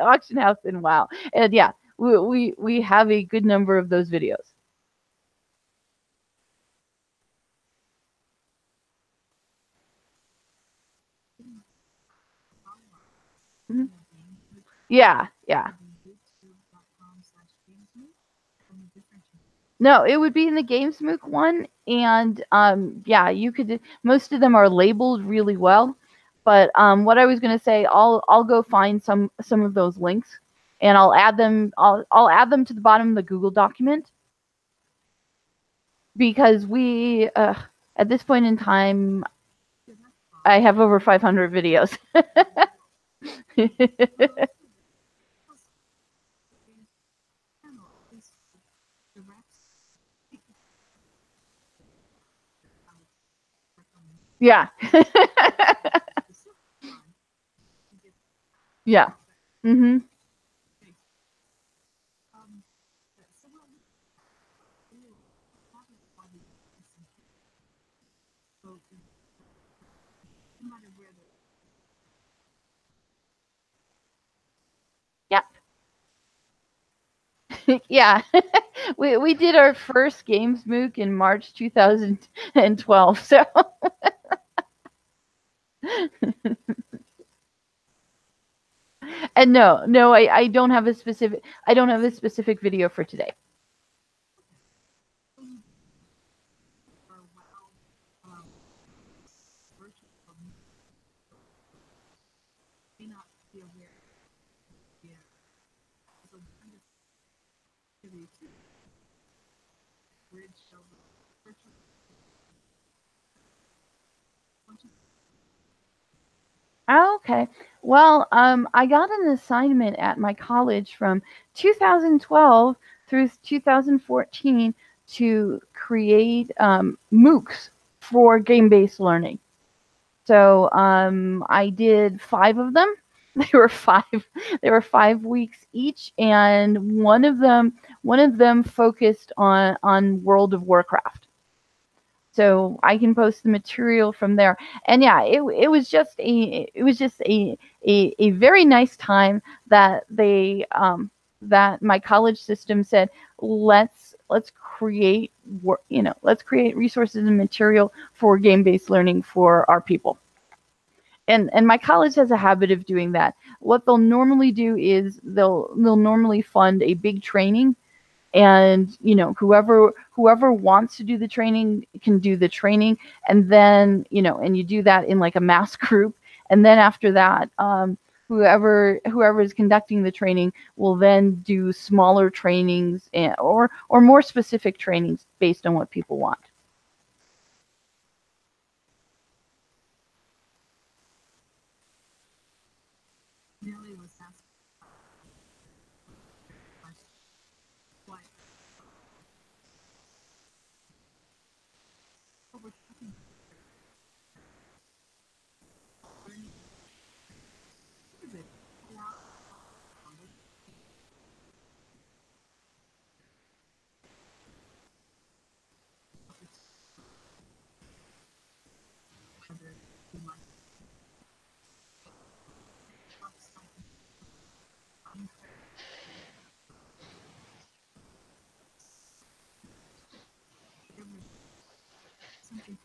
auction house in WoW. And yeah, we have a good number of those videos. Mm-hmm. Yeah. No, it would be in the GameSmook one, and yeah, you could. Most of them are labeled really well, but what I was going to say, I'll go find some of those links, and I'll add them. I'll add them to the bottom of the Google document, because we at this point in time, I have over 500 videos. Yeah. Yeah. Mm-hmm. Yeah. Yeah. We did our first GameSmook in March 2012. So and no, I don't have a specific video for today. Okay. Well, I got an assignment at my college from 2012 through 2014 to create MOOCs for game-based learning. So I did 5 of them. They were 5. They were 5 weeks each, and one of them focused on World of Warcraft. So I can post the material from there. And yeah, it was just a very nice time that they that my college system said, let's create let's create resources and material for game-based learning for our people. And my college has a habit of doing that. What they'll normally do is they'll normally fund a big training, and whoever wants to do the training can do the training, and then and you do that in like a mass group, and then after that whoever is conducting the training will then do smaller trainings, or more specific trainings based on what people want. Nellie was asked what we're talking about learning is it allow whether you like something something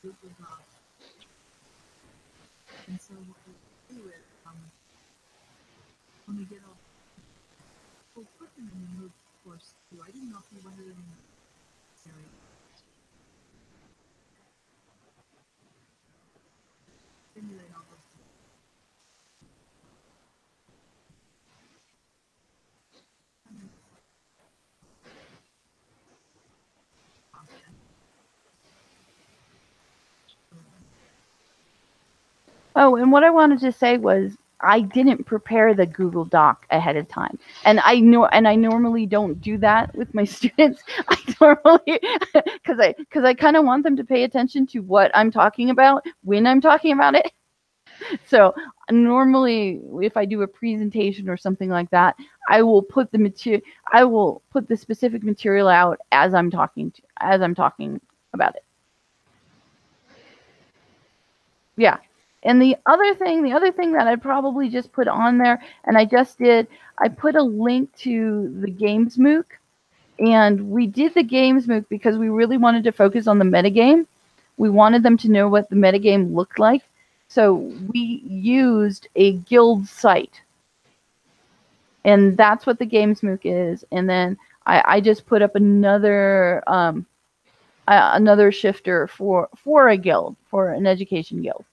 Google Docs. And so what we do is when we get all we'll put them in the MOOC course too. I didn't know if you wanted them in the area. Simulate all those content. Oh, and what I wanted to say was I didn't prepare the Google Doc ahead of time. And I normally don't do that with my students. I normally cuz I kind of want them to pay attention to what I'm talking about when I'm talking about it. So, normally if I do a presentation or something like that, I will put the specific material out as I'm talking about it. Yeah. And the other thing that I probably just put on there, and I put a link to the games MOOC, and we did the games MOOC because we really wanted to focus on the metagame. We wanted them to know what the metagame looked like. So we used a guild site, and that's what the games MOOC is. And then I just put up another shifter for a guild, for an education guild.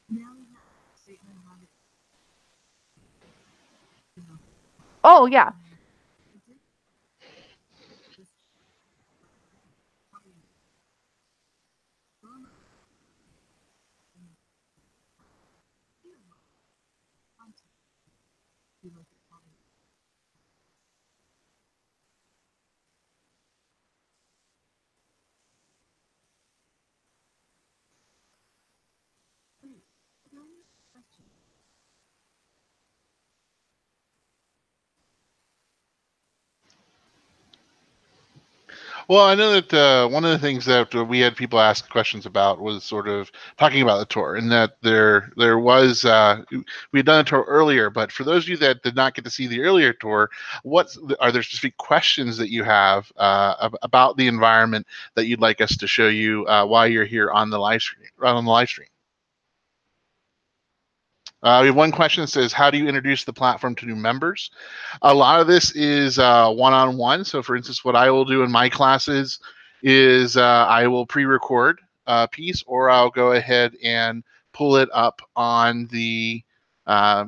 Now we have a statement how to, you know, Oh yeah. I did this probably content. You look at probably question. Well, I know that one of the things that we had people ask questions about was sort of talking about the tour, and that there was we had done a tour earlier, but for those of you that did not get to see the earlier tour, are there specific questions that you have about the environment that you'd like us to show you while you're here on the live stream? We have one question that says, how do you introduce the platform to new members? A lot of this is one-on-one. So for instance, what I will do in my classes is I will pre-record a piece, or I'll go ahead and pull it up uh,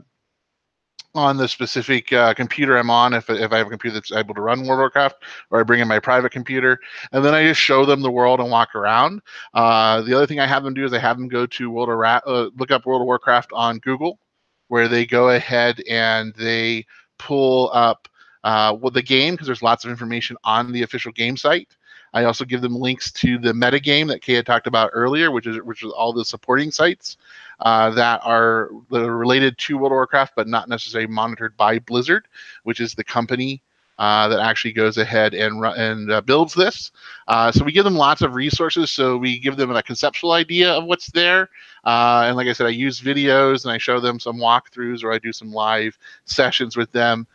on the specific computer I'm on, if I have a computer that's able to run World of Warcraft, or I bring in my private computer, and then I just show them the world and walk around. The other thing I have them do is I have them go to look up World of Warcraft on Google, where they go ahead and they pull up the game, because there's lots of information on the official game site. I also give them links to the metagame that Kay had talked about earlier, which is all the supporting sites that are related to World of Warcraft, but not necessarily monitored by Blizzard, which is the company that actually goes ahead and builds this. So we give them lots of resources. So we give them a conceptual idea of what's there. And like I said, I use videos and I show them some walkthroughs, or I do some live sessions with them.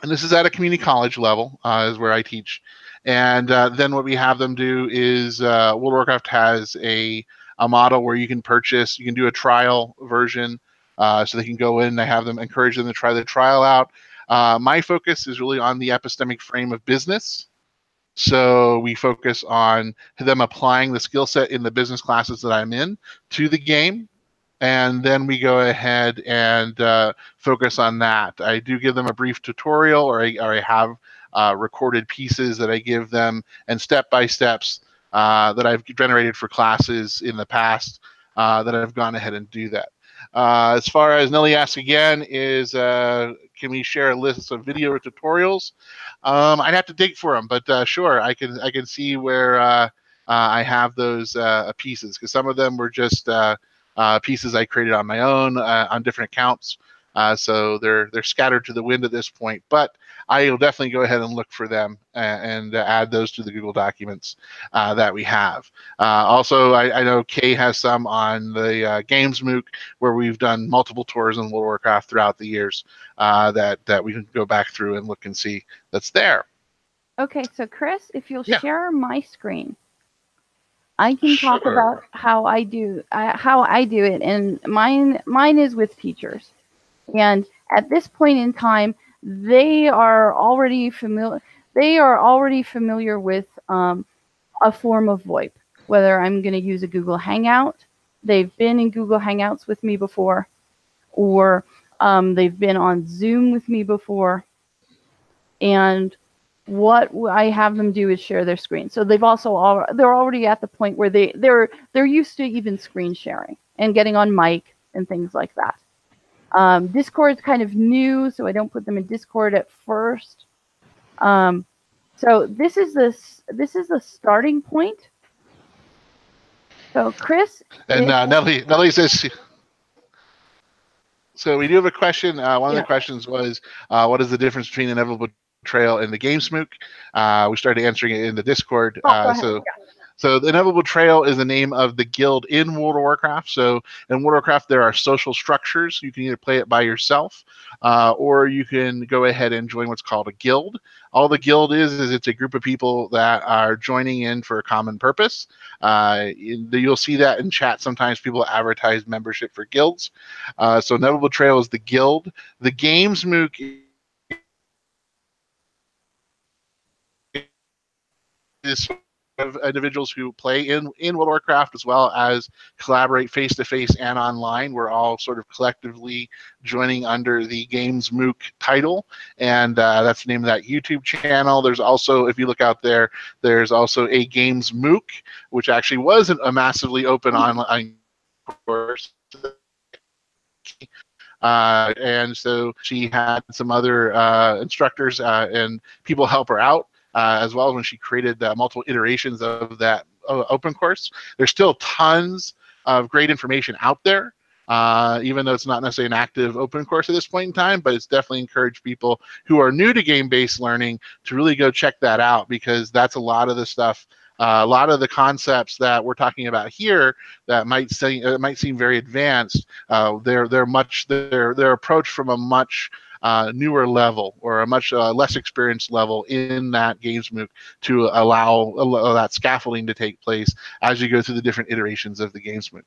And this is at a community college level, is where I teach. And then what we have them do is World of Warcraft has a model where you can do a trial version, so they can go in. I have them encourage them to try the trial out. My focus is really on the epistemic frame of business. So we focus on them applying the skill set in the business classes that I'm in to the game. And then we go ahead and focus on that. I do give them a brief tutorial, or I have recorded pieces that I give them, and step-by-steps that I've generated for classes in the past that I've gone ahead and do that. As far as Nelly asks again, is can we share a list of video tutorials? I'd have to dig for them, but sure, I can see where I have those pieces, because some of them were just pieces I created on my own on different accounts. So they're scattered to the wind at this point, but I will definitely go ahead and look for them and add those to the Google documents that we have. Also, I know Kay has some on the Games MOOC, where we've done multiple tours in World of Warcraft throughout the years that we can go back through and look and see that's there. Okay, so Chris, if you'll Yeah. share my screen, I can talk Sure. about how I do it, and mine is with teachers. And at this point in time, they are already familiar. They are already familiar with a form of VoIP. Whether I'm going to use a Google Hangout, they've been in Google Hangouts with me before, or they've been on Zoom with me before. And what I have them do is share their screen. So they're already at the point where they're used to even screen sharing and getting on mic and things like that. Discord's kind of new, so I don't put them in Discord at first. So this is the starting point. So Chris, and Nelly says. So we do have a question. One of the questions was, what is the difference between Inevitable Trail and the Games MOOC? We started answering it in the Discord. So the Inevitable Trail is the name of the guild in World of Warcraft. So in World of Warcraft, there are social structures. You can either play it by yourself, or you can go ahead and join what's called a guild. All the guild is it's a group of people that are joining in for a common purpose. You'll see that in chat. Sometimes people advertise membership for guilds. So Inevitable Trail is the guild. The Games MOOC is of individuals who play in World of Warcraft, as well as collaborate face-to-face and online. We're all sort of collectively joining under the Games MOOC title, and that's the name of that YouTube channel. There's also, if you look out there, there's also a Games MOOC, which actually was a massively open online course. And so she had some other instructors and people help her out, as well as when she created multiple iterations of that open course. There's still tons of great information out there, even though it's not necessarily an active open course at this point in time, but it's definitely encouraged people who are new to game-based learning to really go check that out, because that's a lot of the stuff, a lot of the concepts that we're talking about here that might seem very advanced. They're approached from a much newer level, or a much less experienced level in that Games MOOC, to allow that scaffolding to take place as you go through the different iterations of the Games MOOC.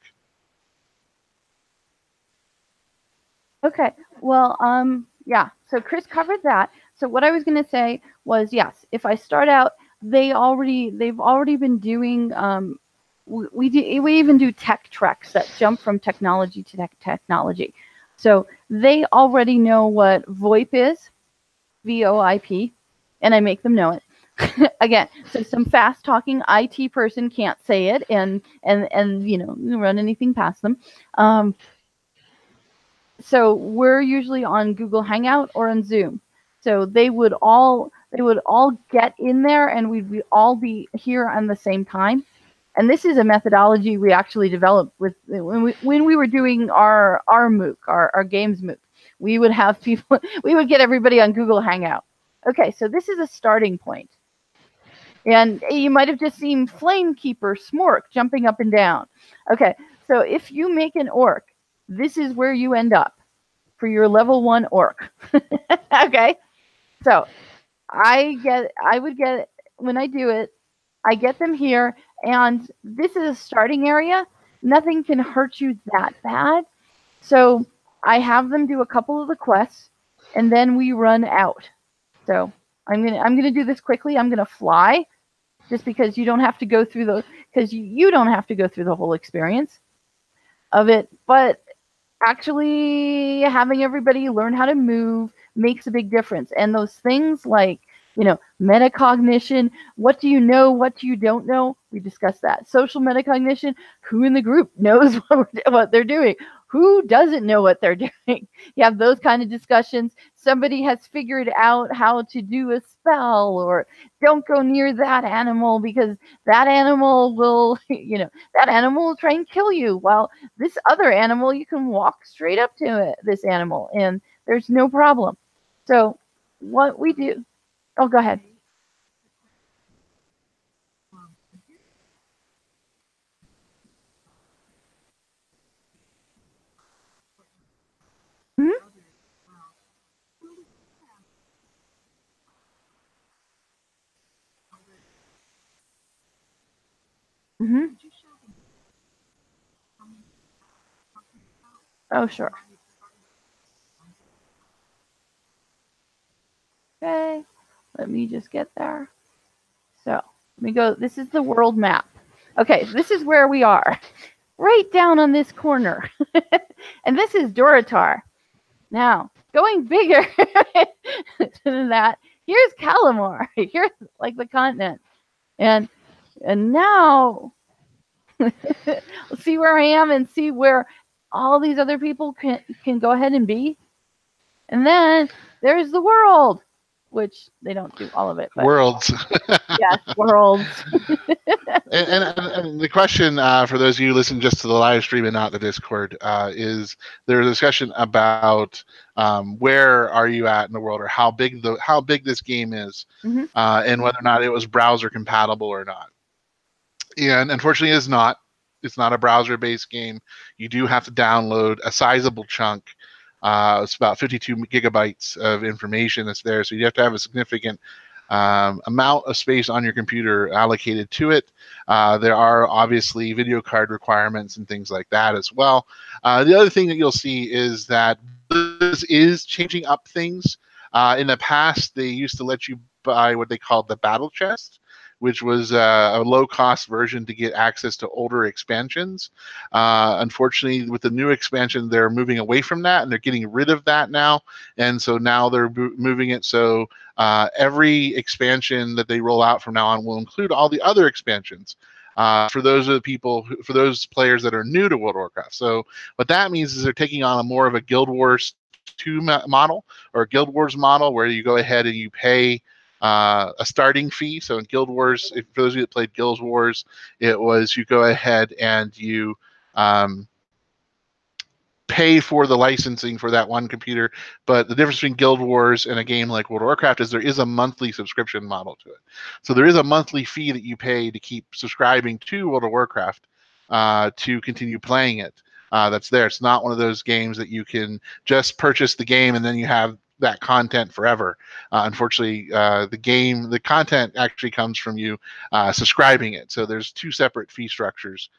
Okay. Well, yeah. So Chris covered that. So what I was going to say was, yes, if I start out, they've already been doing, we even do tech treks that jump from technology to technology. So they already know what VoIP is, VoIP, and I make them know it. Again, so some fast talking IT person can't say it and run anything past them. So we're usually on Google Hangout or on Zoom. So they would all get in there and we'd all be here on the same time. And this is a methodology we actually developed with when we were doing our MOOC, our games MOOC. We would have people we would get everybody on Google Hangout. Okay, so this is a starting point. And you might have just seen Flamekeeper Smork jumping up and down. Okay, so if you make an orc, this is where you end up for your level 1 orc. Okay, so I would get, when I do it, I get them here, and this is a starting area. Nothing can hurt you that bad. So I have them do a couple of the quests, and then we run out. So I'm gonna do this quickly. I'm gonna fly, just because you don't have to go through you don't have to go through the whole experience of it. But actually having everybody learn how to move makes a big difference. And those things like, metacognition, what do you know, what do you don't know? We discussed that. Social metacognition, who in the group knows what they're doing? Who doesn't know what they're doing? You have those kind of discussions. Somebody has figured out how to do a spell, or don't go near that animal because that animal will, that animal will try and kill you. While this other animal, you can walk straight up to this animal and there's no problem. So what we do, oh, go ahead. Hmm. Hmm. Oh, sure. Okay, let me just get there. So let me go. This is the world map. Okay, so this is where we are, right down on this corner. And this is Duratar. Now, going bigger than that, here's Calamar. Here's like the continent. And now see where I am and see where all these other people can go ahead and be. And then there's the world, which they don't do all of it, but Worlds. yes, worlds. And the question for those of you who listen just to the live stream and not the Discord is there's a discussion about where are you at in the world, or how big this game is, Mm-hmm. and whether or not it was browser compatible or not. And unfortunately, it's not. It's not a browser-based game. You do have to download a sizable chunk. It's about 52 gigabytes of information that's there, so you have to have a significant amount of space on your computer allocated to it. There are obviously video card requirements and things like that as well. The other thing that you'll see is that this is changing up things. In the past, they used to let you buy what they called the battle chest, which was a low-cost version to get access to older expansions. Unfortunately, with the new expansion, they're moving away from that, and they're getting rid of that now. And so now they're moving it so every expansion that they roll out from now on will include all the other expansions. For those for those players that are new to World of Warcraft. So what that means is they're taking on a more of a Guild Wars 2 model, or a Guild Wars model, where you go ahead and you pay a starting fee. So in Guild Wars, for those of you that played Guild Wars, it was you go ahead and you pay for the licensing for that one computer. But the difference between Guild Wars and a game like World of Warcraft is there is a monthly subscription model to it. So there is a monthly fee that you pay to keep subscribing to World of Warcraft to continue playing it. That's there. It's not one of those games that you can just purchase the game and then you have that content forever. Unfortunately, the content actually comes from you subscribing it. So there's two separate fee structures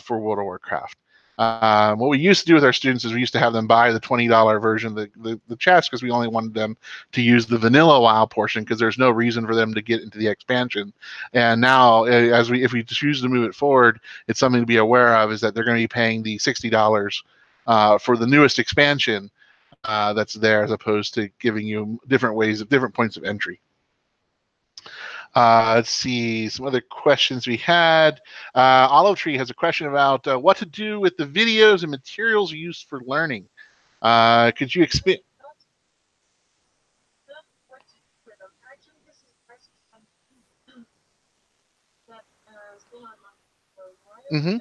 for World of Warcraft. What we used to do with our students is we used to have them buy the $20 version of the chest because we only wanted them to use the vanilla WoW portion because there's no reason for them to get into the expansion. And now, if we choose to move it forward, it's something to be aware of, is that they're going to be paying the $60 for the newest expansion that's there, as opposed to giving you different points of entry. Let's see some other questions we had. Olive Tree has a question about what to do with the videos and materials used for learning. Could you explain? Mm-hmm.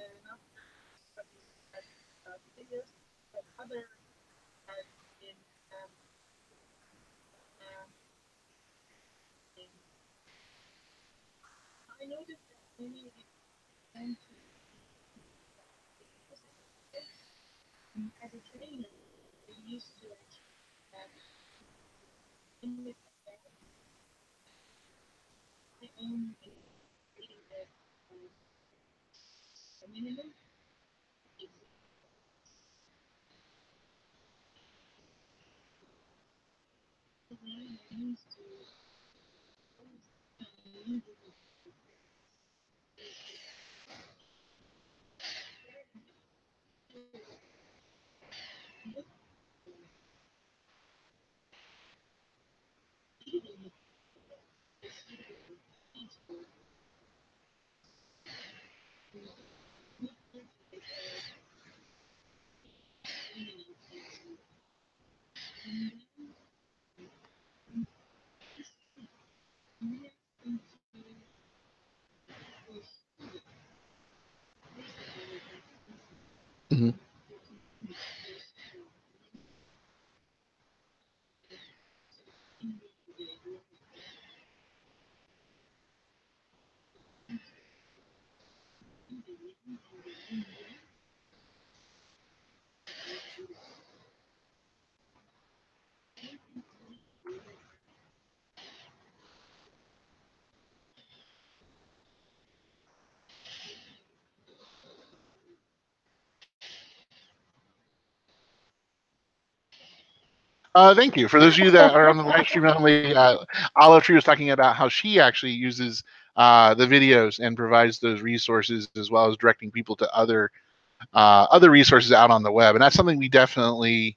Mm-hmm. Thank you. For those of you that are on the live stream only, Olive Tree was talking about how she actually uses the videos and provides those resources, as well as directing people to other resources out on the web. And that's something we definitely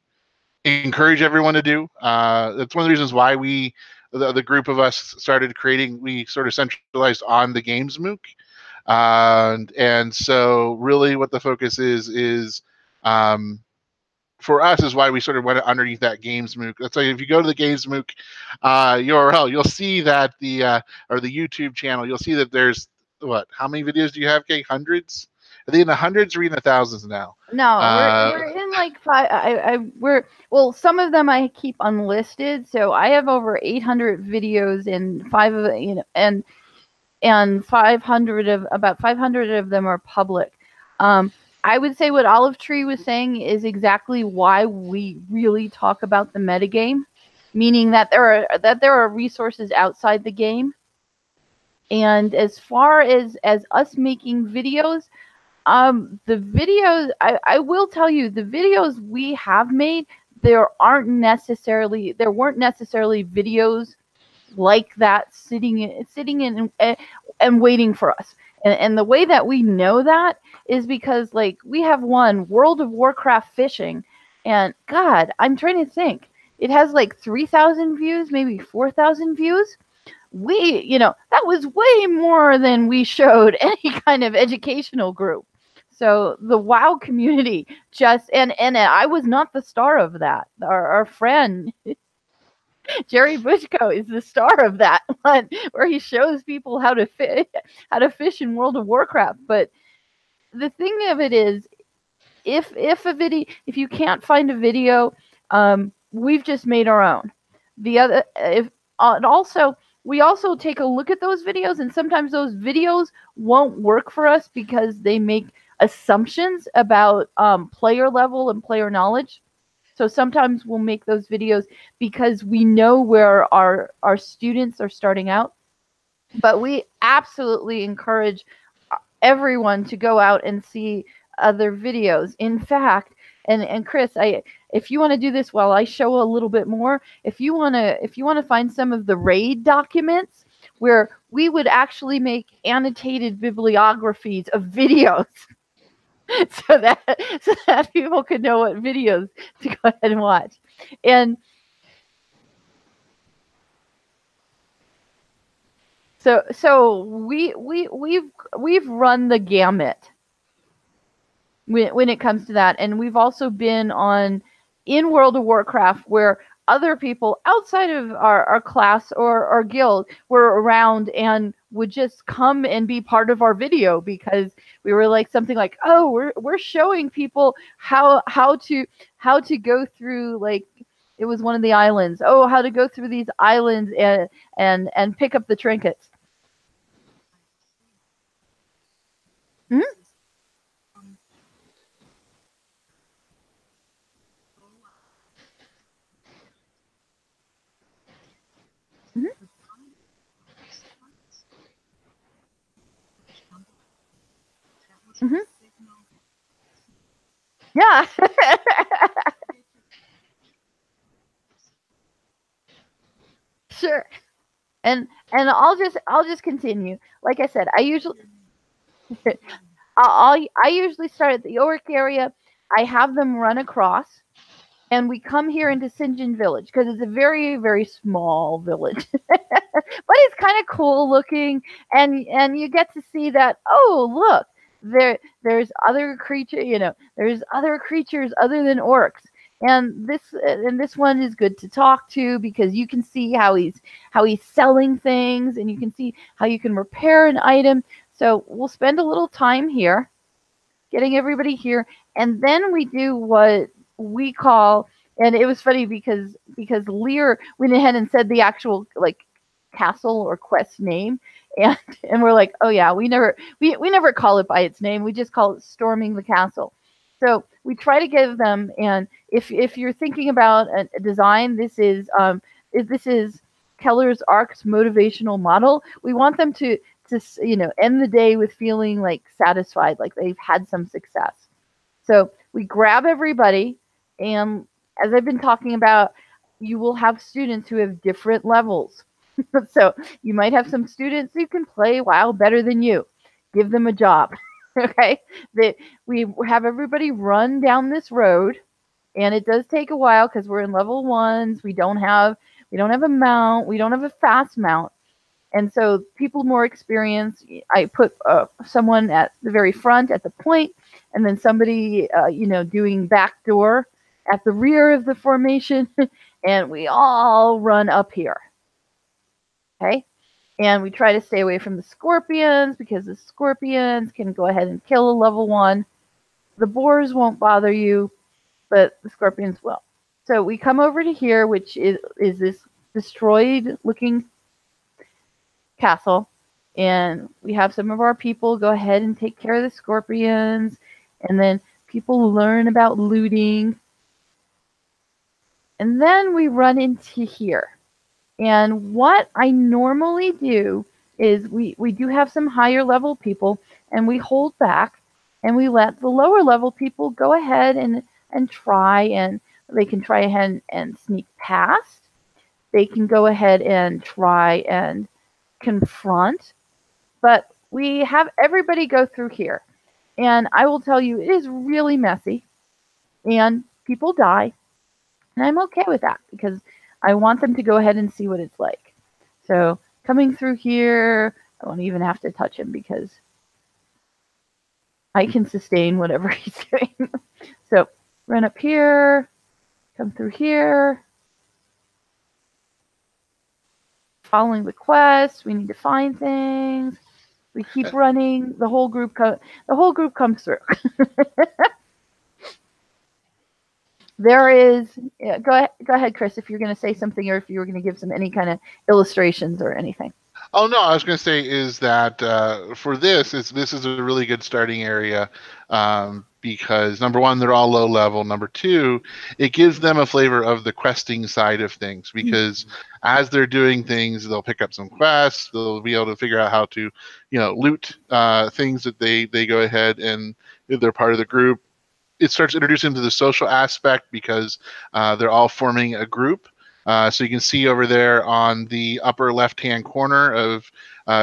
encourage everyone to do. That's one of the reasons why the group of us started creating. We sort of centralized on the games MOOC, and so really what the focus is. For us is why we sort of went underneath that games MOOC. Let's say if you go to the games MOOC URL, you'll see that or the YouTube channel, you'll see that there's how many videos do you have, Kay? Hundreds? Are they in the hundreds or in the thousands now? No, we're in like well, some of them I keep unlisted, so I have over 800 videos, and and 500 of them are public. I would say what Olive Tree was saying is exactly why we really talk about the metagame, meaning that there are resources outside the game. And as far as us making videos, the videos, I will tell you, the videos we have made, there weren't necessarily videos like that sitting in and waiting for us. And the way that we know that is because, like, we have one World of Warcraft fishing, and God, I'm trying to think. It has like 3,000 views, maybe 4,000 views. That was way more than we showed any kind of educational group. So the WoW community and I was not the star of that. Our friend Jerry Bushko is the star of that one, where he shows people how to fish in World of Warcraft. But the thing of it is, if you can't find a video, we've just made our own. And also, we also take a look at those videos, and sometimes those videos won't work for us because they make assumptions about player level and player knowledge. So sometimes we'll make those videos because we know where our students are starting out. But we absolutely encourage everyone to go out and see other videos. In fact, and Chris, if you want to do this while I show a little bit more, if you want to find some of the RAID documents where we would actually make annotated bibliographies of videos so that people could know what videos to go ahead and watch. And so we've run the gamut when it comes to that. And we've also been in World of Warcraft where other people outside of our class or our guild were around and would just come and be part of our video because we were like something like, oh, we're showing people how to go through, like, it was one of the islands. Oh, how to go through these islands and pick up the trinkets. Hmm? Mhm. Mhm. Yeah. Sure. And I'll just continue. Like I said, I usually I usually start at the York area. I have them run across, and we come here into St. John Village because it's a very, very small village. But it's kind of cool looking, and you get to see that, oh, look, there's other there's other creatures other than orcs. And this one is good to talk to because you can see how he's selling things, and you can see how you can repair an item. So we'll spend a little time here getting everybody here, and then we do what we call, and it was funny because Lear went ahead and said the actual, like, castle or quest name, and we're like, oh yeah, we never call it by its name, we just call it storming the castle. So we try to give them, and if you're thinking about a design, this is Keller's Ark's motivational model. We want them to end the day with feeling like satisfied, like they've had some success. So we grab everybody, and as I've been talking about, you will have students who have different levels. So you might have some students who can play WoW better than you. Give them a job. Okay? We have everybody run down this road, and it does take a while because we're in level 1s. We don't have a mount. We don't have a fast mount. And so people more experienced, I put someone at the very front at the point, and then somebody, doing backdoor at the rear of the formation, and we all run up here. Okay? And we try to stay away from the scorpions because the scorpions can go ahead and kill a level 1. The boars won't bother you, but the scorpions will. So we come over to here, which is this destroyed looking castle, and we have some of our people go ahead and take care of the scorpions, and then people learn about looting, and then we run into here. And what I normally do is we do have some higher level people, and we hold back and we let the lower level people go ahead and try, and they can try ahead and sneak past. They can go ahead and try and confront, but we have everybody go through here. And I will tell you, it is really messy, and people die, and I'm okay with that because I want them to go ahead and see what it's like. So coming through here, I won't even have to touch him because I can sustain whatever he's doing. So run up here, come through here, following the quest. We need to find things. We keep running. The whole group comes through. There is. Go ahead, Chris, if you're going to say something, or if you were going to give any kind of illustrations or anything. Oh no, I was going to say is that for this is a really good starting area because number one, they're all low level. Number two, it gives them a flavor of the questing side of things because as they're doing things, they'll pick up some quests. They'll be able to figure out how to, loot things that they go ahead and if they're part of the group. It starts introducing to the social aspect because they're all forming a group. So you can see over there on the upper left-hand corner of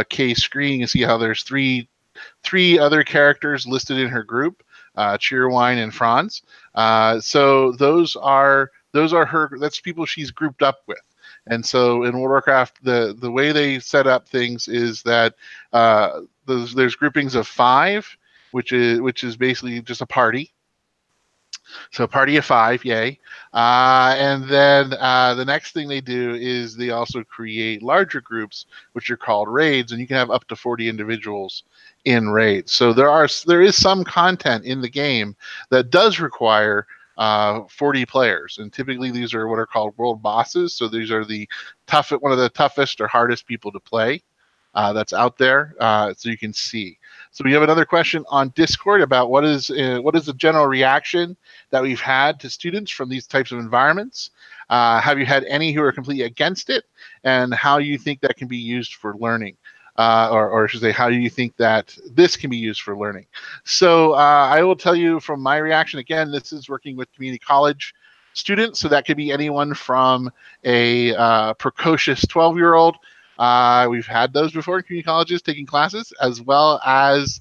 Kay's screen, you can see how there's three other characters listed in her group, Cheerwine and Franz. So those are her. That's people she's grouped up with. And so in World of Warcraft, the way they set up things is that there's groupings of five, which is basically just a party. So party of five, yay. And then the next thing they do is they also create larger groups, which are called raids, and you can have up to 40 individuals in raids. So there is some content in the game that does require 40 players, and typically these are what are called world bosses. So these are one of the toughest or hardest people to play that's out there, so you can see. So we have another question on Discord about what is the general reaction that we've had to students from these types of environments. Have you had any who are completely against it, and how you think that can be used for learning? Or I should say, how do you think that this can be used for learning? So I will tell you from my reaction, again, this is working with community college students, so that could be anyone from a precocious 12-year-old. We've had those before in community colleges taking classes, as well as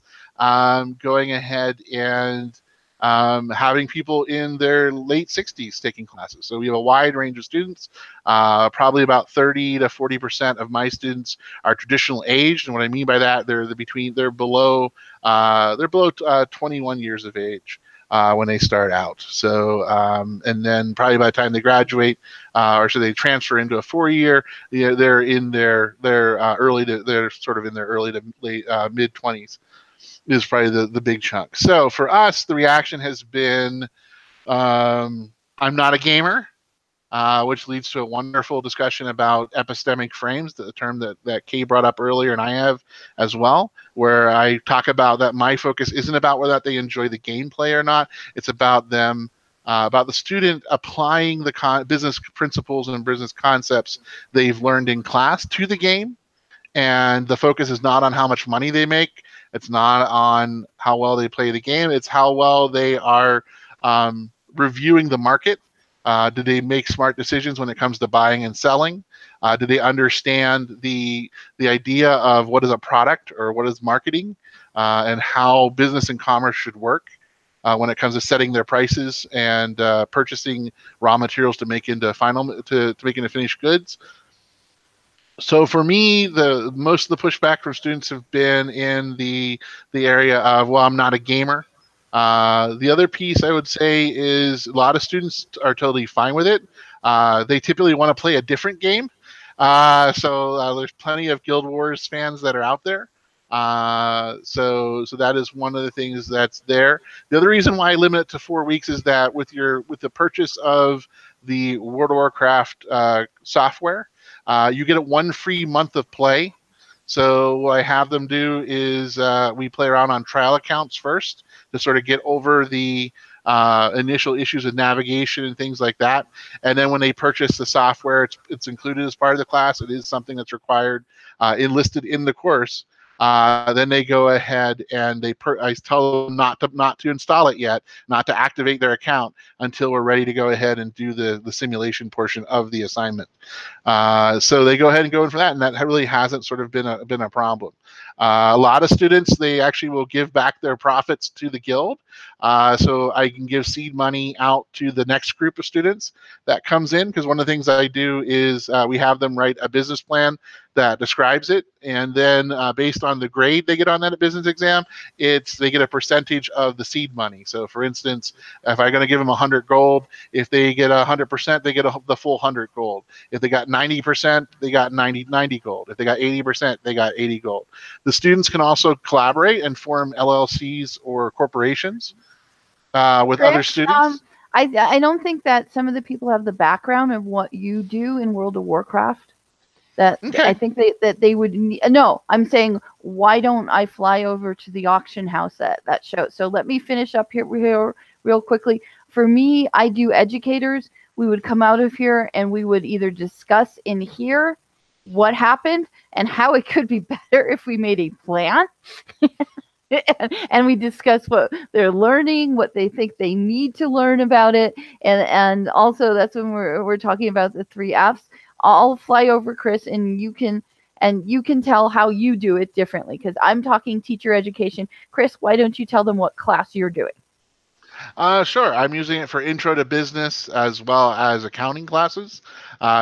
going ahead and having people in their late 60s taking classes. So we have a wide range of students. Probably about 30 to 40% of my students are traditional aged, and what I mean by that, they're below 21 years of age. When they start out. So, and then probably by the time they graduate, or so they transfer into a 4-year, they're in they're sort of in their early to late mid 20s is probably the big chunk. So for us, the reaction has been, I'm not a gamer. Which leads to a wonderful discussion about epistemic frames, the term that Kay brought up earlier, and I have as well, where I talk about that my focus isn't about whether they enjoy the gameplay or not. It's about about the student applying the business principles and business concepts they've learned in class to the game. And the focus is not on how much money they make. It's not on how well they play the game. It's how well they are reviewing the market. Do they make smart decisions when it comes to buying and selling? Do they understand the idea of what is a product or what is marketing, and how business and commerce should work when it comes to setting their prices and purchasing raw materials to make into finished goods? So for me, the most of the pushback from students have been in the area of, well, I'm not a gamer. The other piece I would say is a lot of students are totally fine with it. They typically want to play a different game. So there's plenty of Guild Wars fans that are out there. So that is one of the things that's there. The other reason why I limit it to 4 weeks is that with the purchase of the World of Warcraft software, you get 1 free month of play. So what I have them do is we play around on trial accounts first to sort of get over the initial issues of navigation and things like that. And then when they purchase the software, it's included as part of the class. It is something that's required, enlisted in the course. Then they go ahead and I tell them not to install it yet, not to activate their account until we're ready to go ahead and do the simulation portion of the assignment. So they go ahead and go in for that, and that really hasn't sort of been a problem. A lot of students, they actually will give back their profits to the guild, so I can give seed money out to the next group of students that comes in, because one of the things I do is we have them write a business plan that describes it, and then based on the grade they get on that business exam, they get a percentage of the seed money. So for instance, if I'm going to give them 100 gold, if they get 100%, they get the full 100 gold. If they got 90%, they got 90 gold. If they got 80%, they got 80 gold. The students can also collaborate and form LLCs or corporations with other students. I don't think that some of the people have the background of what you do in World of Warcraft. That I Okay. think that they would no, I'm saying, why don't I fly over to the auction house that show? So let me finish up here real quickly. For me, I do educators. We would come out of here and we would either discuss in here what happened and how it could be better if we made a plan. And we discuss what they're learning, what they think they need to learn about it, and also that's when we're talking about the 3 Fs. I'll fly over, Chris, and you can tell how you do it differently because I'm talking teacher education. Chris, why don't you tell them what class you're doing? Sure. I'm using it for intro to business as well as accounting classes.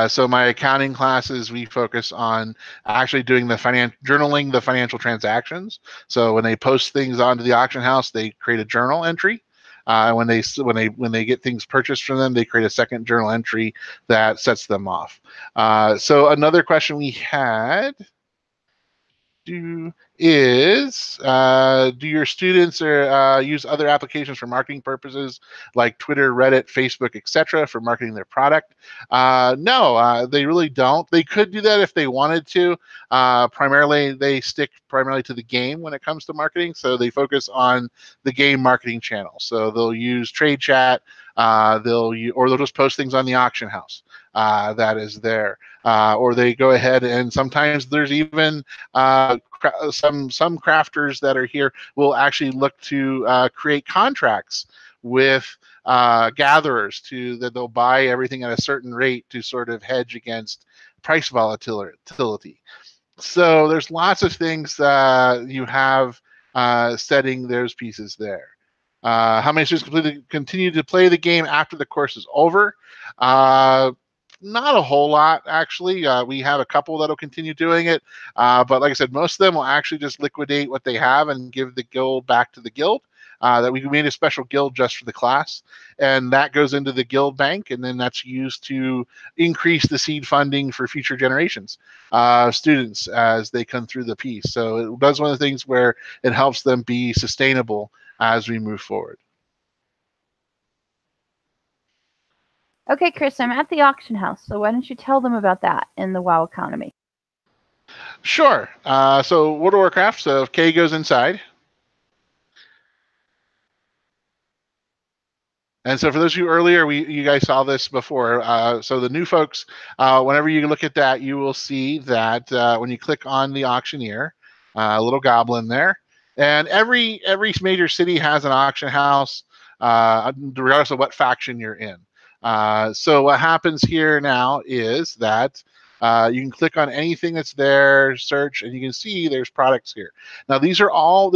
So my accounting classes, we focus on actually doing journaling the financial transactions. So when they post things onto the auction house, they create a journal entry. When they get things purchased from them, they create a second journal entry that sets them off. So another question we had do your students use other applications for marketing purposes like Twitter, Reddit, Facebook, etc. for marketing their product? No, they really don't. They could do that if they wanted to. Primarily, they stick primarily to the game when it comes to marketing, so they focus on the game marketing channel. So they'll use trade chat, they'll just post things on the auction house that is there, or they go ahead and sometimes there's even some crafters that are here will actually look to create contracts with gatherers that they'll buy everything at a certain rate to sort of hedge against price volatility. So there's lots of things you have setting those pieces there. How many students continue to play the game after the course is over? Not a whole lot, actually. We have a couple that'll continue doing it, but like I said, most of them will actually just liquidate what they have and give the guild back to the guild. That we made a special guild just for the class, and that goes into the guild bank, and then that's used to increase the seed funding for future generations students as they come through the piece. So it does one of the things where it helps them be sustainable as we move forward. Okay, Chris, I'm at the auction house, so why don't you tell them about that in the WoW economy? Sure. So World of Warcraft, so if Kay goes inside. And so for those of you earlier, you guys saw this before. So the new folks, whenever you look at that, you will see that when you click on the auctioneer, a little goblin there, and every major city has an auction house, regardless of what faction you're in. So what happens here now is that you can click on anything that's there, search, and you can see there's products here. Now these are all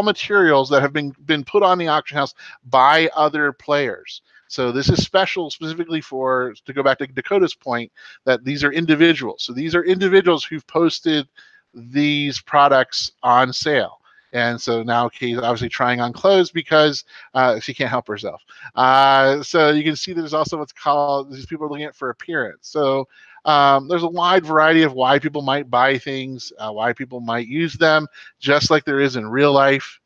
materials that have been put on the auction house by other players. So this is special specifically to go back to Dakota's point, that these are individuals. So these are individuals who've posted these products on sale. And so now Kay's obviously trying on clothes because she can't help herself. So you can see there's also what's called, these people are looking at for appearance. So there's a wide variety of why people might buy things, why people might use them, just like there is in real life.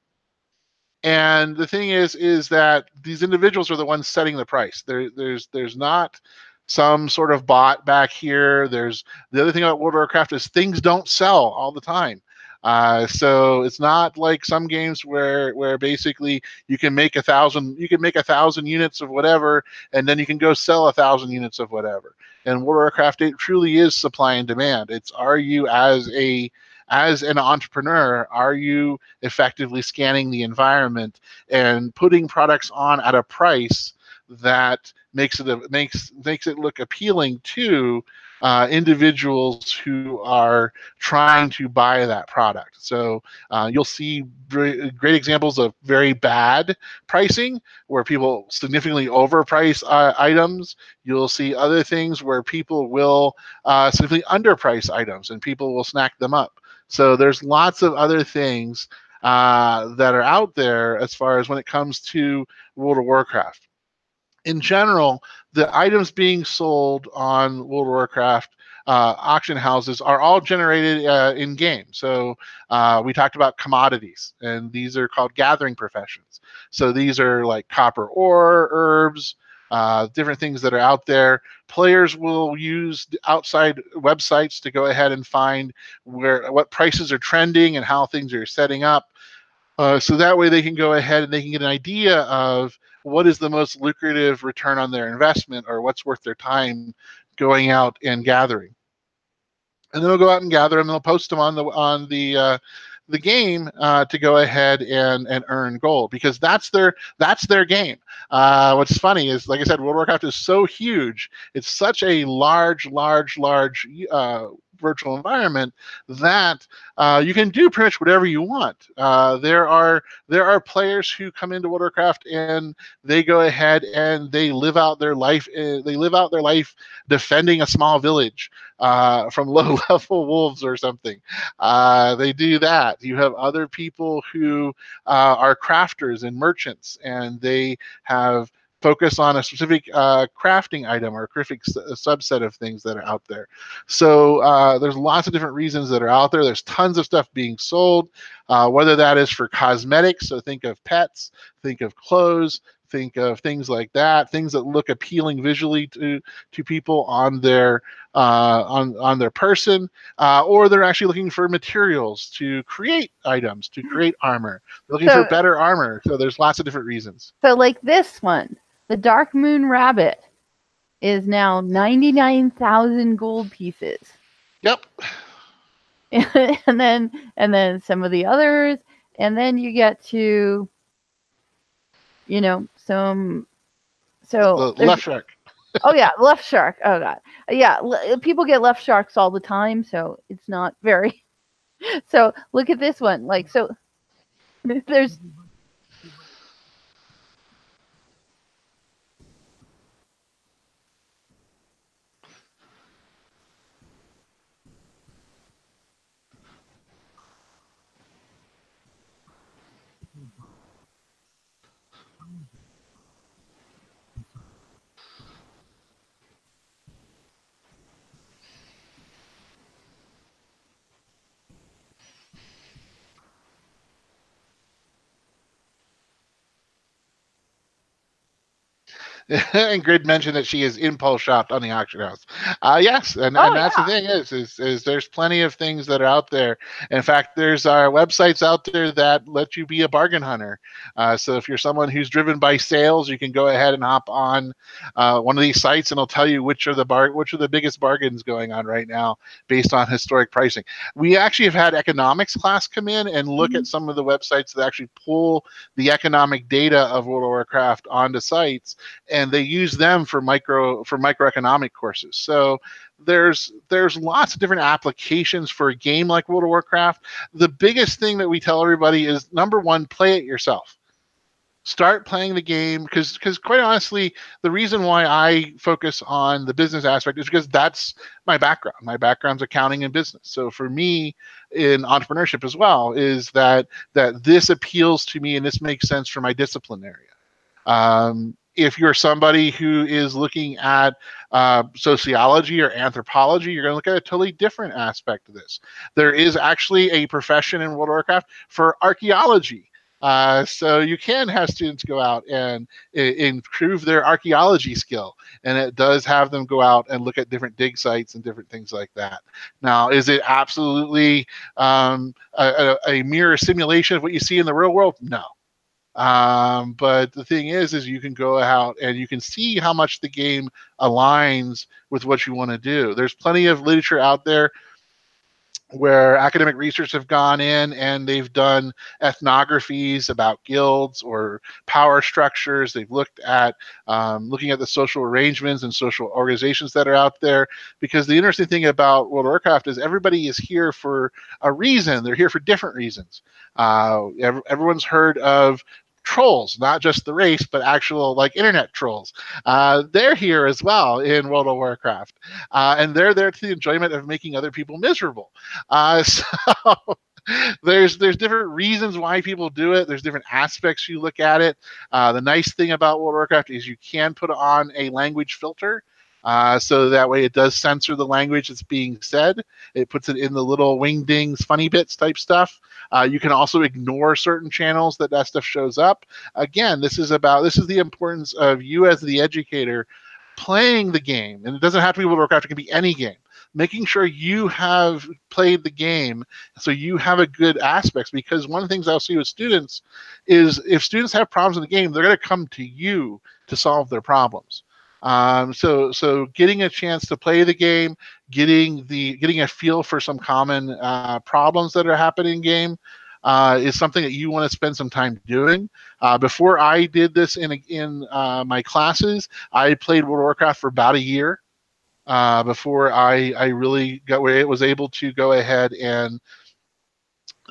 And the thing is that these individuals are the ones setting the price. There's not some sort of bot back here. There's the other thing about World of Warcraft is things don't sell all the time. So it's not like some games where basically you can make 1,000 units of whatever, and then you can go sell 1,000 units of whatever. And World of Warcraft, it truly is supply and demand. It's, are you as an entrepreneur, are you effectively scanning the environment and putting products on at a price that makes it look appealing to individuals who are trying to buy that product? So you'll see great examples of very bad pricing where people significantly overprice items. You'll see other things where people will significantly underprice items and people will snack them up. So there's lots of other things that are out there as far as when it comes to World of Warcraft. In general, the items being sold on World of Warcraft auction houses are all generated in game. So we talked about commodities, and these are called gathering professions. So these are like copper ore, herbs, different things that are out there. Players will use outside websites to go ahead and find what prices are trending and how things are setting up. So that way they can go ahead and they can get an idea of what is the most lucrative return on their investment, or what's worth their time going out and gathering. And then they'll go out and gather them, and they'll post them on the game to go ahead and earn gold, because that's their game. What's funny is, like I said, World of Warcraft is so huge. It's such a large virtual environment that you can do pretty much whatever you want. There are players who come into World of Warcraft and they go ahead and they live out their life. They live out their life defending a small village from low-level wolves or something. They do that. You have other people who are crafters and merchants, and they have focus on a specific crafting item or a specific subset of things that are out there. So there's lots of different reasons that are out there. There's tons of stuff being sold, whether that is for cosmetics, so think of pets, think of clothes, think of things like that, things that look appealing visually to people on their person, or they're actually looking for materials to create items, to create armor. They're looking for better armor. So there's lots of different reasons. So like this one, the Dark Moon Rabbit is now 99,000 gold pieces. Yep. and then some of the others, and then you get to, some. So the left shark. Oh yeah, left shark. Oh god, yeah. People get left sharks all the time, so it's not very. So look at this one. Like, so there's. And Grid mentioned that she is impulse shopped on the auction house. Yes, and that's the thing is there's plenty of things that are out there. In fact, there's websites out there that let you be a bargain hunter. So if you're someone who's driven by sales, you can go ahead and hop on one of these sites, and it'll tell you which are the biggest bargains going on right now based on historic pricing. We actually have had economics class come in and look at some of the websites that actually pull the economic data of World of Warcraft onto sites, and they use them for microeconomic courses. So there's lots of different applications for a game like World of Warcraft. The biggest thing that we tell everybody is, number one, play it yourself. Start playing the game, because quite honestly, the reason why I focus on the business aspect is because that's my background. My background's accounting and business. So for me, in entrepreneurship as well, is that this appeals to me and this makes sense for my discipline area. If you're somebody who is looking at sociology or anthropology, you're going to look at a totally different aspect of this. There is actually a profession in World of Warcraft for archaeology. So you can have students go out and improve their archaeology skill, and it does have them go out and look at different dig sites and different things like that. Now, is it absolutely a mirror simulation of what you see in the real world? No. But the thing is you can go out and you can see how much the game aligns with what you want to do. There's plenty of literature out there where academic research have gone in and they've done ethnographies about guilds or power structures. They've looked at looking at the social arrangements and social organizations that are out there, because the interesting thing about World of Warcraft is everybody is here for a reason. They're here for different reasons. Everyone's heard of trolls, not just the race, but actual like internet trolls. They're here as well in World of Warcraft, and they're there to the enjoyment of making other people miserable. So there's different reasons why people do it. There's different aspects you look at it. The nice thing about World of Warcraft is you can put on a language filter. So that way it does censor the language that's being said. It puts it in the little wingdings, funny bits type stuff. You can also ignore certain channels that stuff shows up. Again, this is the importance of you as the educator playing the game. And it doesn't have to be World of Warcraft, it can be any game. Making sure you have played the game so you have a good aspects, because one of the things I'll see with students is if students have problems in the game, they're going to come to you to solve their problems. So getting a chance to play the game, getting a feel for some common problems that are happening in game is something that you want to spend some time doing. Before I did this in my classes, I played World of Warcraft for about a year before I really was able to go ahead and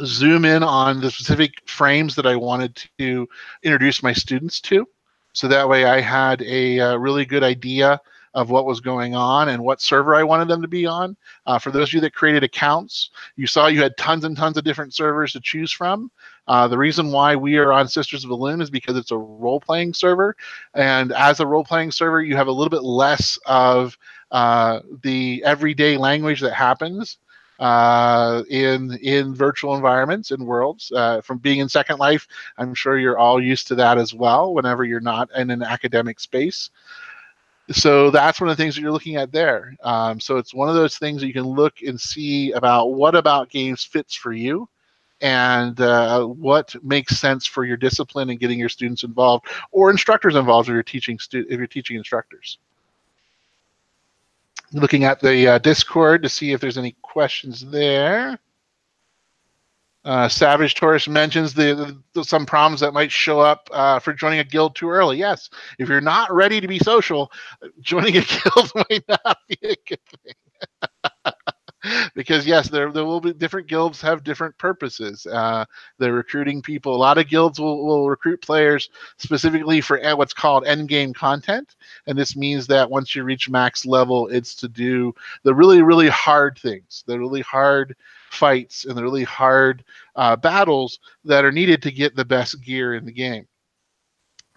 zoom in on the specific frames that I wanted to introduce my students to. So that way I had a really good idea of what was going on and what server I wanted them to be on. For those of you that created accounts, you saw you had tons and tons of different servers to choose from. The reason why we are on Sisters of the Loon is because it's a role-playing server. And as a role-playing server, you have a little bit less of the everyday language that happens in virtual environments and worlds. From being in Second Life, I'm sure you're all used to that as well whenever you're not in an academic space. So that's one of the things that you're looking at there. So it's one of those things that you can look and see about what about games fits for you and what makes sense for your discipline and getting your students involved or instructors involved if you're teaching instructors. Looking at the Discord to see if there's any questions there. Savage Taurus mentions some problems that might show up for joining a guild too early. Yes, if you're not ready to be social, joining a guild might not be a good thing. Because yes, there will be different guilds have different purposes. They're recruiting people. A lot of guilds will recruit players specifically for what's called end game content, and this means that once you reach max level, it's to do the really, really hard things, the really hard fights, and the really hard battles that are needed to get the best gear in the game.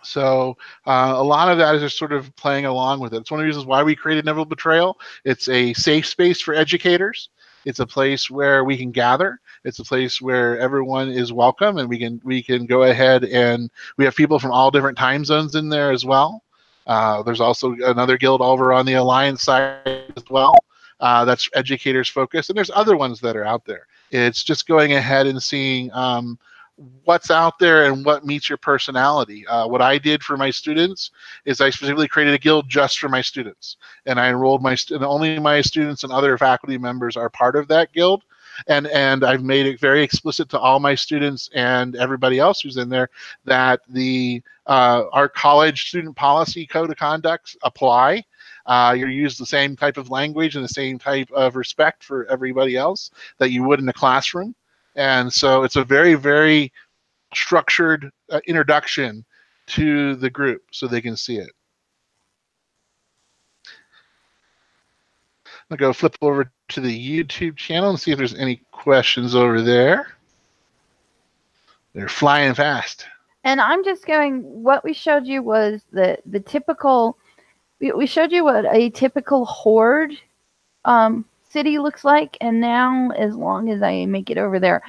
So a lot of that is just sort of playing along with it. It's one of the reasons why we created Inevitable Betrayal. It's a safe space for educators. It's a place where we can gather. It's a place where everyone is welcome, and we can go ahead and we have people from all different time zones in there as well. There's also another guild over on the Alliance side as well. That's educators focused, and there's other ones that are out there. It's just going ahead and seeing what's out there and what meets your personality. What I did for my students is I specifically created a guild just for my students, and I enrolled and only my students and other faculty members are part of that guild. And I've made it very explicit to all my students and everybody else who's in there that our college student policy code of conducts apply. You use the same type of language and the same type of respect for everybody else that you would in a classroom. And so it's a very, very structured introduction to the group so they can see it. I'll go flip over to the YouTube channel and see if there's any questions over there. They're flying fast. And I'm just going, what we showed you was the typical, we showed you what a typical horde city looks like, and now as long as I make it over there,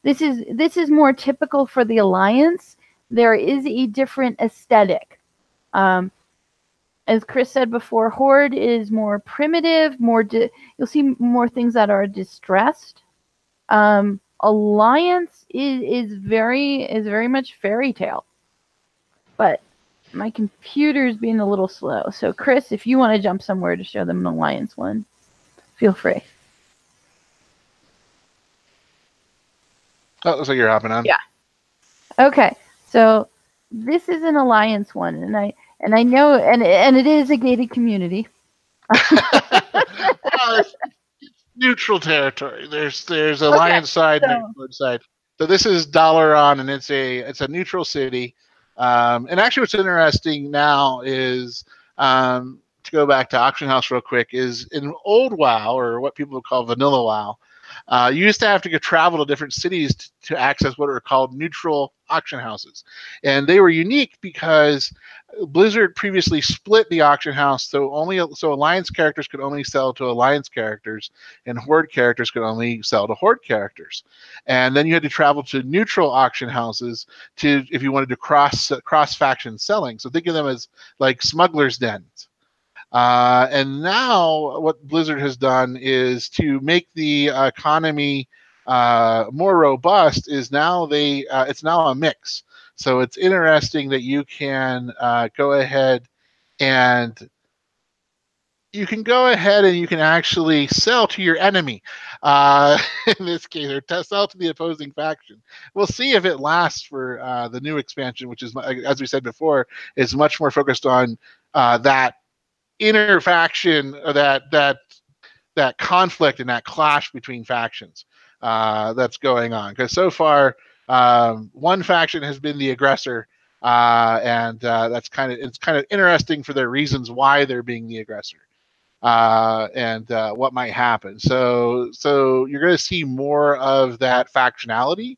this is more typical for the Alliance. There is a different aesthetic. As Chris said before, Horde is more primitive, you'll see more things that are distressed. Alliance is very much fairy tale. But my computer's being a little slow. So Chris, if you want to jump somewhere to show them an Alliance one, feel free. Oh, looks like you're hopping on. Yeah. Okay. So this is an Alliance one, and I know, and it is a gated community. Well, it's neutral territory. There's Alliance side and Horde side. So this is Dalaran, and it's a neutral city. And actually, what's interesting now is to go back to Auction House real quick, is in old WoW, or what people call vanilla WoW, You used to have to go travel to different cities to access what are called neutral auction houses, and they were unique because Blizzard previously split the auction house so Alliance characters could only sell to Alliance characters, and Horde characters could only sell to Horde characters. And then you had to travel to neutral auction houses to if you wanted to cross faction selling. So think of them as like smugglers' dens. And now, what Blizzard has done is to make the economy more robust. Is now it's now a mix. So it's interesting that you can go ahead and you can actually sell to your enemy. In this case, or sell to the opposing faction. We'll see if it lasts for the new expansion, which is, as we said before, is much more focused on that inner faction, or that conflict and that clash between factions that's going on. Because so far, one faction has been the aggressor, and it's kind of interesting for their reasons why they're being the aggressor. And what might happen. So you're going to see more of that factionality.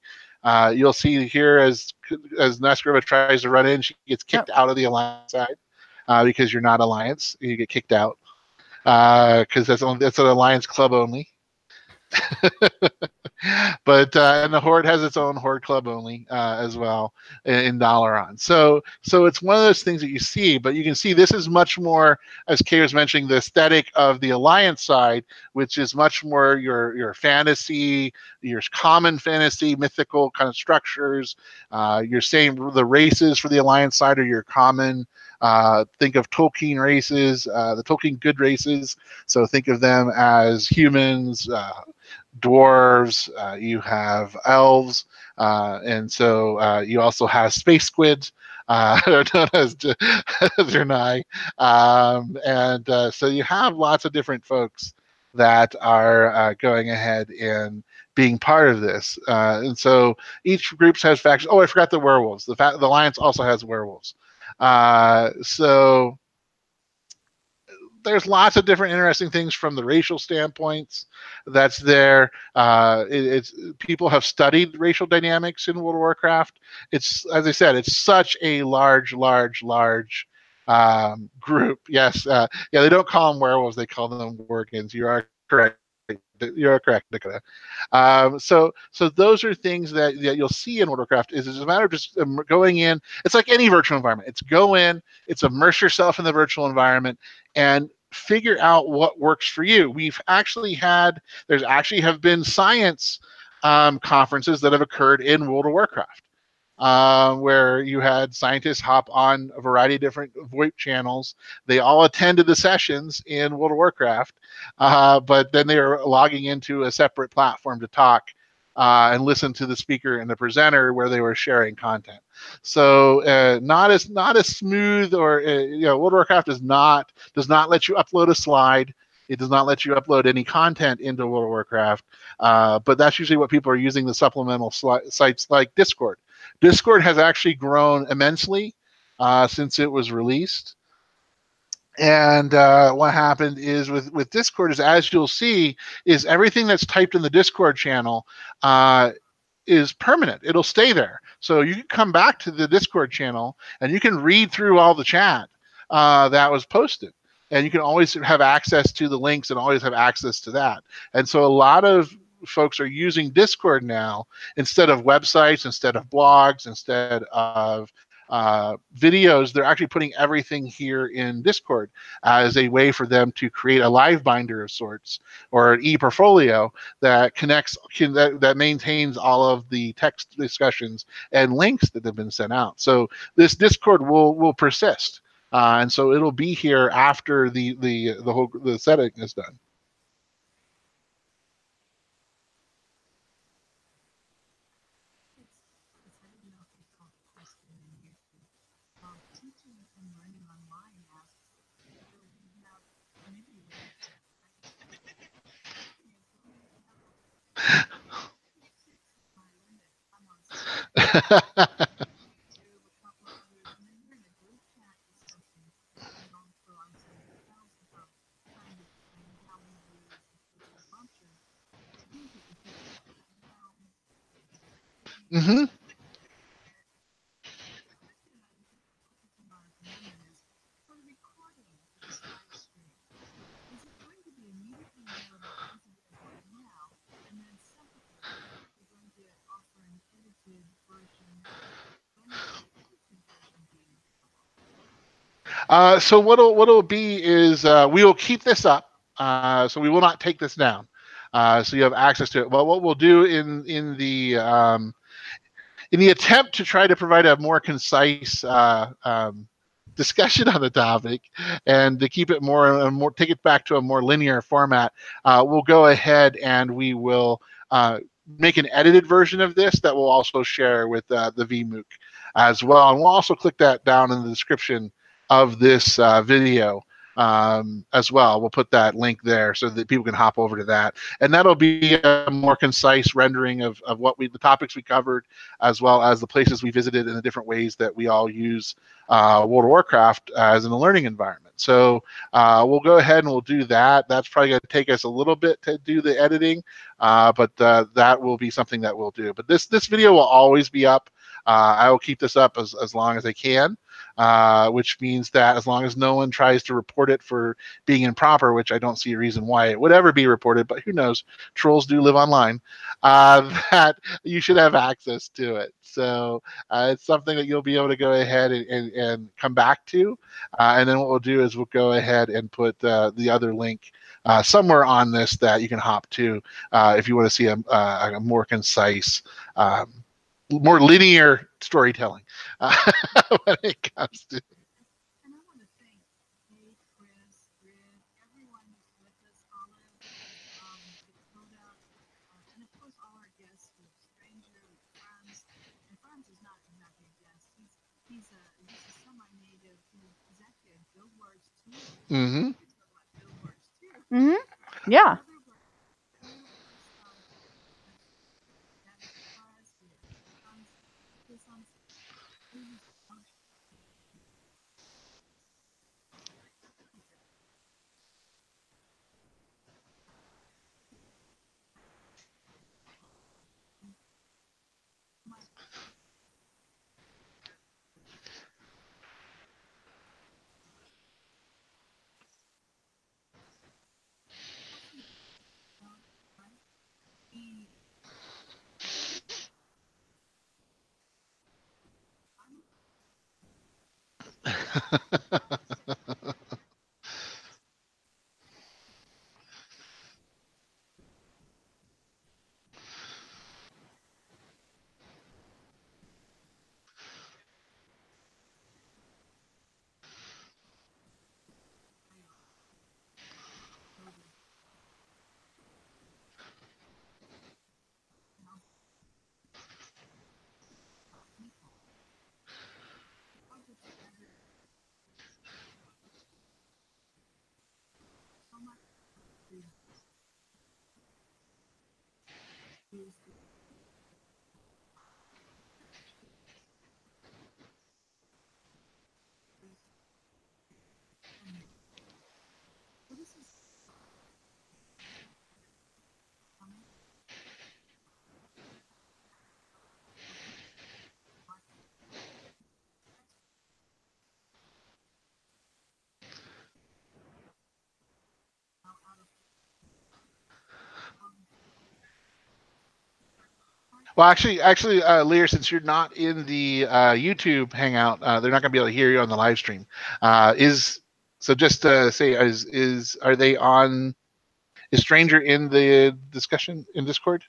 You'll see here as Neskrova tries to run in, she gets kicked out of the Alliance side because you're not Alliance. You get kicked out because that's an Alliance club only. But and the Horde has its own Horde club only as well in Dalaran. So it's one of those things that you see, but you can see this is much more, as Kay was mentioning, the aesthetic of the Alliance side, which is much more your fantasy, your common fantasy, mythical kind of structures. You're saying the races for the Alliance side are your common. Think of Tolkien races, the Tolkien good races. So think of them as humans, dwarves, you have elves, and so you also have space squids, known as Zernai. And so you have lots of different folks that are going ahead and being part of this. And so each group has factions. Oh, I forgot the werewolves. The Alliance also has werewolves. So there's lots of different interesting things from the racial standpoints that's there. It's people have studied racial dynamics in World of Warcraft. It's, as I said, it's such a large group. Yes, yeah, they don't call them werewolves; they call them workins. You are correct. You're correct, Dakota. So those are things that you'll see in World of Warcraft. Is it's a matter of just going in. It's like any virtual environment. It's go in, it's immerse yourself in the virtual environment, and figure out what works for you. There's actually have been science conferences that have occurred in World of Warcraft. Where you had scientists hop on a variety of different VoIP channels. They all attended the sessions in World of Warcraft, but then they were logging into a separate platform to talk and listen to the speaker and the presenter where they were sharing content. So not as smooth, or World of Warcraft does not let you upload a slide. It does not let you upload any content into World of Warcraft, but that's usually what people are using the supplemental sites like Discord. Discord has actually grown immensely since it was released. And what happened is with Discord is, as you'll see, is everything that's typed in the Discord channel is permanent. It'll stay there. So you can come back to the Discord channel and you can read through all the chat that was posted. And you can always have access to the links and always have access to that. And so a lot of folks are using Discord now instead of websites, instead of blogs, instead of videos. They're actually putting everything here in Discord as a way for them to create a live binder of sorts, or an e-portfolio that that maintains all of the text discussions and links that have been sent out. So this Discord will persist. And so it'll be here after the setting is done. I didn't know if they called it question in YouTube. Teaching and learning online asks, do we have community ways to practice teaching? Okay, so let me know. My limit. I'm on Skype to a couple of others, and then we're in a group chat discussion, you know, for on Sunday House about trying to explain how we use the digital launcher to use it Hmm. Is for the recording of this live stream. Is it going to be immediately available as it is right now? And then secondly, you're going to offer an edited version. When will the edited version be available? So what'll be is we will keep this up. So we will not take this down. So you have access to it. Well, what we'll do in the attempt to try to provide a more concise discussion on the topic and to keep it more take it back to a more linear format, we'll go ahead and we will make an edited version of this that we'll also share with the VMOOC as well. And we'll also click that down in the description of this video as well. We'll put that link there so that people can hop over to that. And that'll be a more concise rendering of the topics we covered, as well as the places we visited and the different ways that we all use World of Warcraft as in a learning environment. So we'll go ahead and we'll do that. That's probably going to take us a little bit to do the editing, but that will be something that we'll do. But this video will always be up. I will keep this up as long as I can, which means that as long as no one tries to report it for being improper, which I don't see a reason why it would ever be reported, but who knows? Trolls do live online. That you should have access to it. So it's something that you'll be able to go ahead and come back to. And then what we'll do is we'll go ahead and put the other link somewhere on this that you can hop to if you want to see a more concise, more linear storytelling when it comes to. And I want to thank Kate, Chris, Rick, everyone who's with us, Olive, Dakota, and of course all our guests. We have Stranger, we have Franz, and Franz is not exactly a guest. He's a semi-native. He's actually a Guild Wars 2. Mm-hmm. We talk about Guild Wars 2. Mm-hmm. And Yeah. other wars, that is us. We have Franz, his son's baby. He so much to use this. And so this is coming out of Well, actually, Lear, since you're not in the YouTube Hangout, they're not going to be able to hear you on the live stream. Is so just say is are they on? Is Stranger in the discussion in Discord?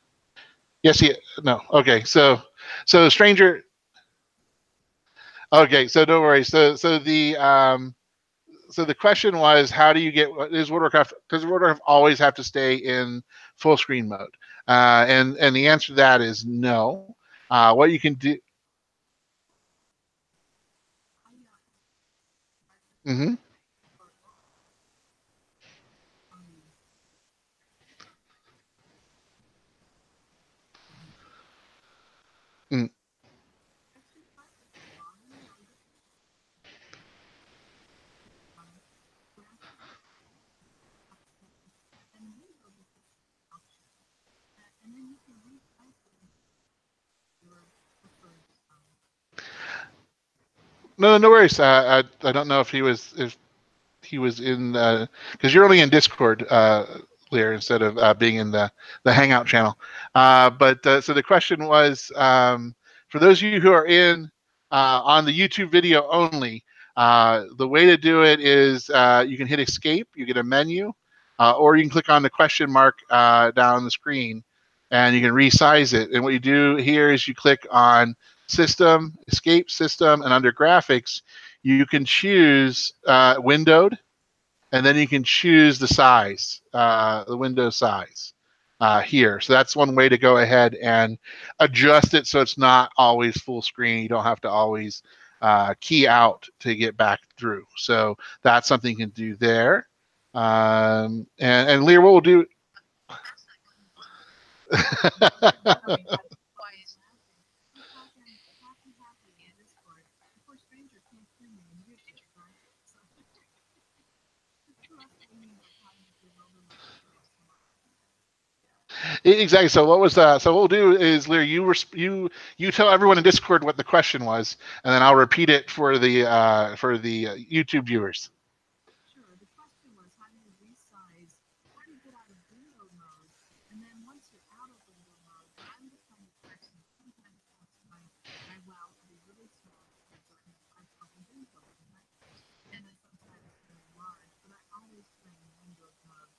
Yes, he. No. Okay. So Stranger. Okay. So don't worry. So the question was, how do you get is World of Warcraft? Does World of Warcraft always have to stay in full screen mode? And the answer to that is no. What you can do. Mm-hmm. Mm. and then you can retype your No, no worries. I don't know if he was in because you're only in Discord, Lear, instead of being in the Hangout channel. But so the question was for those of you who are in on the YouTube video only. The way to do it is you can hit Escape, you get a menu, or you can click on the question mark down on the screen, and you can resize it. And what you do here is you click on System, Escape System, and under Graphics, you can choose windowed, and then you can choose the size, the window size here. So that's one way to go ahead and adjust it so it's not always full screen. You don't have to always key out to get back through. So that's something you can do there. And Lear, what we'll do. Exactly. So what was so what we'll do is, Lear, you tell everyone in Discord what the question was, and then I'll repeat it for the YouTube viewers. Sure. The question was, how do you resize? How do you get out of window mode? And then once you're out of window mode, I'm the kind of person that sometimes wants my WoW to be really small because I probably window, right? And then sometimes really large, but I always play in Windows mode.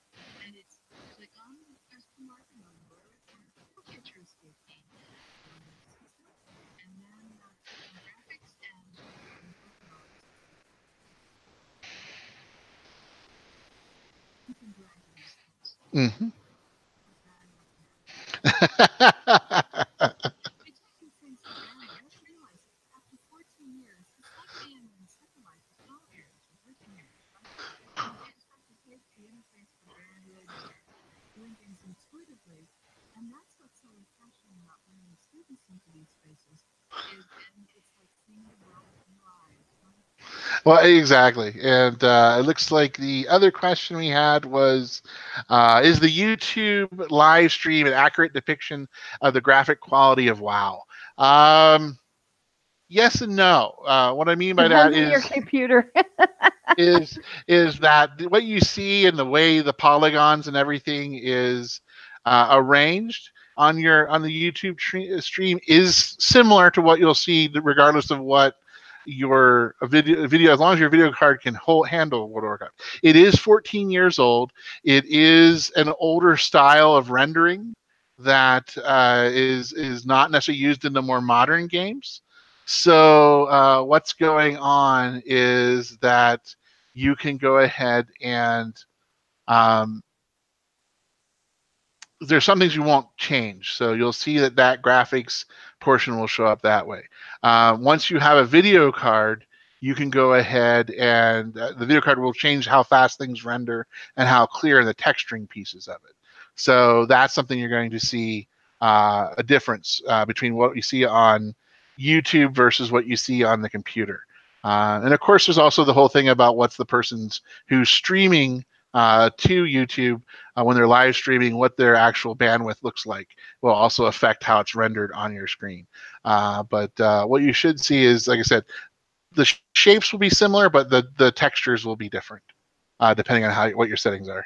And it's click on the question mark number and look at your escape key. System, and then click on graphics and Windows mode. You can drag these things. Mm-hmm. They take these things for granted. You have to realize after 14 years, it's like being in Second Life with 12 years or 13 years, right? You just have to take the interface for granted. You're doing things intuitively. And that's what's so refreshing about bringing students into these spaces. And it's like seeing the world with new eyes, right? Well, exactly. And it looks like the other question we had was is the YouTube live stream an accurate depiction of the graphic quality of WoW? Yes and no. What I mean by that Depends on your computer. is that what you see and the way the polygons and everything is arranged on the YouTube stream is similar to what you'll see, regardless of what your video, as long as your video card can handle World of Warcraft. It is 14 years old. It is an older style of rendering that is not necessarily used in the more modern games. So what's going on is that you can go ahead and there's some things you won't change. So you'll see that graphics portion will show up that way. Once you have a video card, you can go ahead and the video card will change how fast things render and how clear the texturing pieces of it. So that's something you're going to see a difference between what you see on YouTube versus what you see on the computer. And of course, there's also the whole thing about what's the person's who's streaming to YouTube when they're live streaming, what their actual bandwidth looks like will also affect how it's rendered on your screen. But what you should see is, like I said, the shapes will be similar, but the textures will be different depending on what your settings are.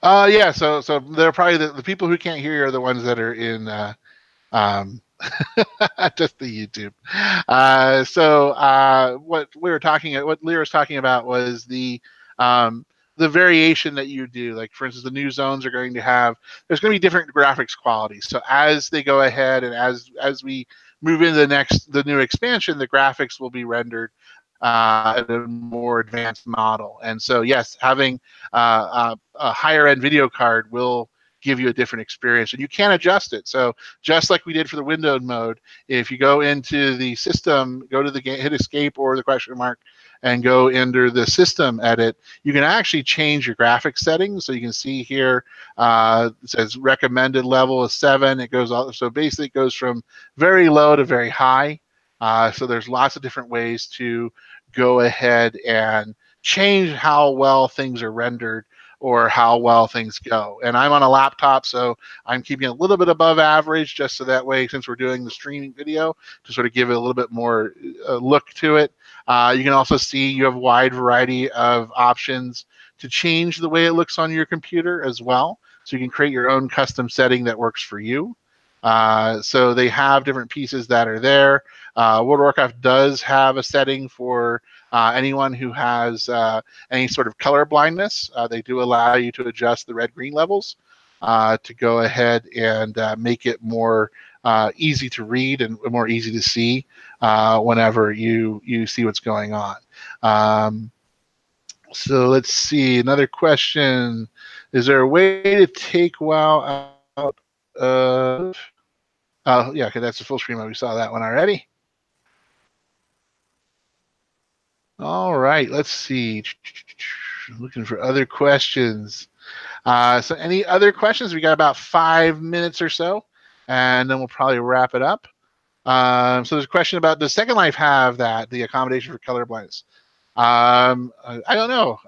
Yeah, so they're probably the people who can't hear you are the ones that are in um, just the YouTube. What Lear was talking about was the variation that you do. Like for instance, the new zones are going to have there's going to be different graphics qualities. So as they go ahead and as we move into the new expansion, the graphics will be rendered at a more advanced model. And so, yes, having a higher end video card will give you a different experience, and you can adjust it. So just like we did for the windowed mode, if you go into the system, go to the game, hit escape or the question mark, and go into the system edit, you can actually change your graphics settings. So you can see here, it says recommended level is 7. It goes all, so basically it goes from very low to very high. So there's lots of different ways to go ahead and change how well things are rendered or how well things go. And I'm on a laptop, so I'm keeping a little bit above average just so that way, since we're doing the streaming video, to sort of give it a little bit more look to it. You can also see you have a wide variety of options to change the way it looks on your computer as well. So you can create your own custom setting that works for you. So they have different pieces that are there. World of Warcraft does have a setting for anyone who has any sort of color blindness. They do allow you to adjust the red-green levels to go ahead and make it more easy to read and more easy to see whenever you see what's going on. So let's see, another question. Is there a way to take WoW out of... Oh, yeah, okay, that's the full screen mode. We saw that one already. All right, let's see. Looking for other questions. So any other questions? We got about 5 minutes or so, and then we'll probably wrap it up. So there's a question about, does Second Life have that, the accommodation for color blindness? I don't know.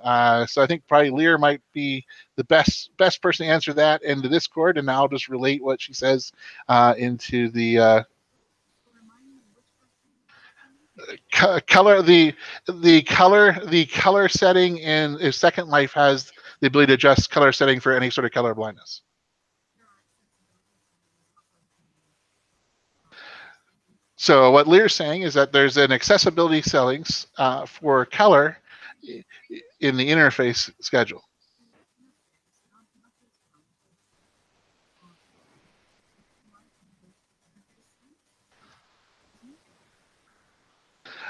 So I think probably Lear might be the best person to answer that in the Discord, and I'll just relate what she says into the color. The color setting in Second Life has the ability to adjust color setting for any sort of color blindness. So what Lear's saying is that there's an accessibility settings for color in the interface schedule.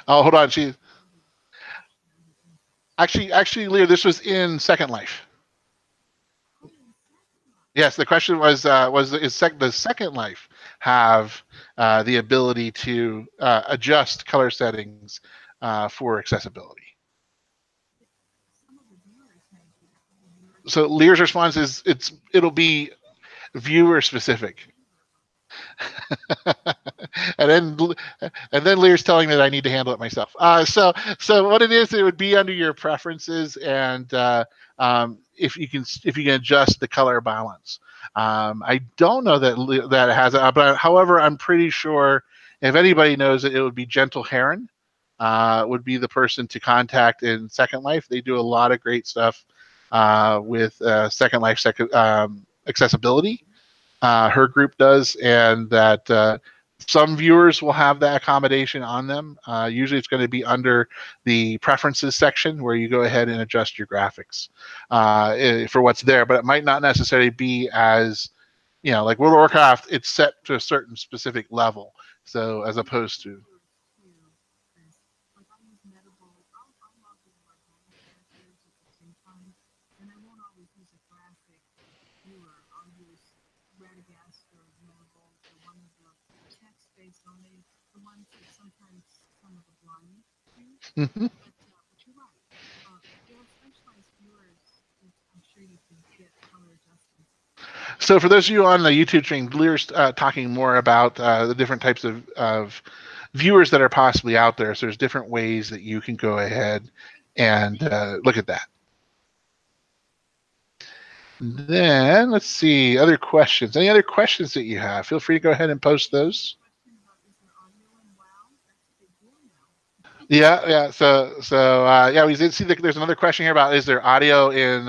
Oh, hold on. She actually, Lear, this was in Second Life. Yes, the question was does Second Life have the ability to adjust color settings for accessibility? So Lear's response is it'll be viewer specific. and then Lear's telling me that I need to handle it myself. So what it is, it would be under your preferences, and if you can adjust the color balance. I don't know that it has it, but however, I'm pretty sure if anybody knows it, it would be Gentle Heron. Would be the person to contact in Second Life. They do a lot of great stuff with Second Life accessibility. Her group does, and that some viewers will have that accommodation on them. Usually it's going to be under the preferences section where you go ahead and adjust your graphics for what's there, but it might not necessarily be as, like World of Warcraft, it's set to a certain specific level. So as opposed to... Mm-hmm. So for those of you on the YouTube stream, Lear's talking more about the different types of viewers that are possibly out there. So there's different ways that you can go ahead and look at that. Then let's see, other questions. Any other questions that you have? Feel free to go ahead and post those. Yeah. So yeah, we did see that there's another question here about, is there audio in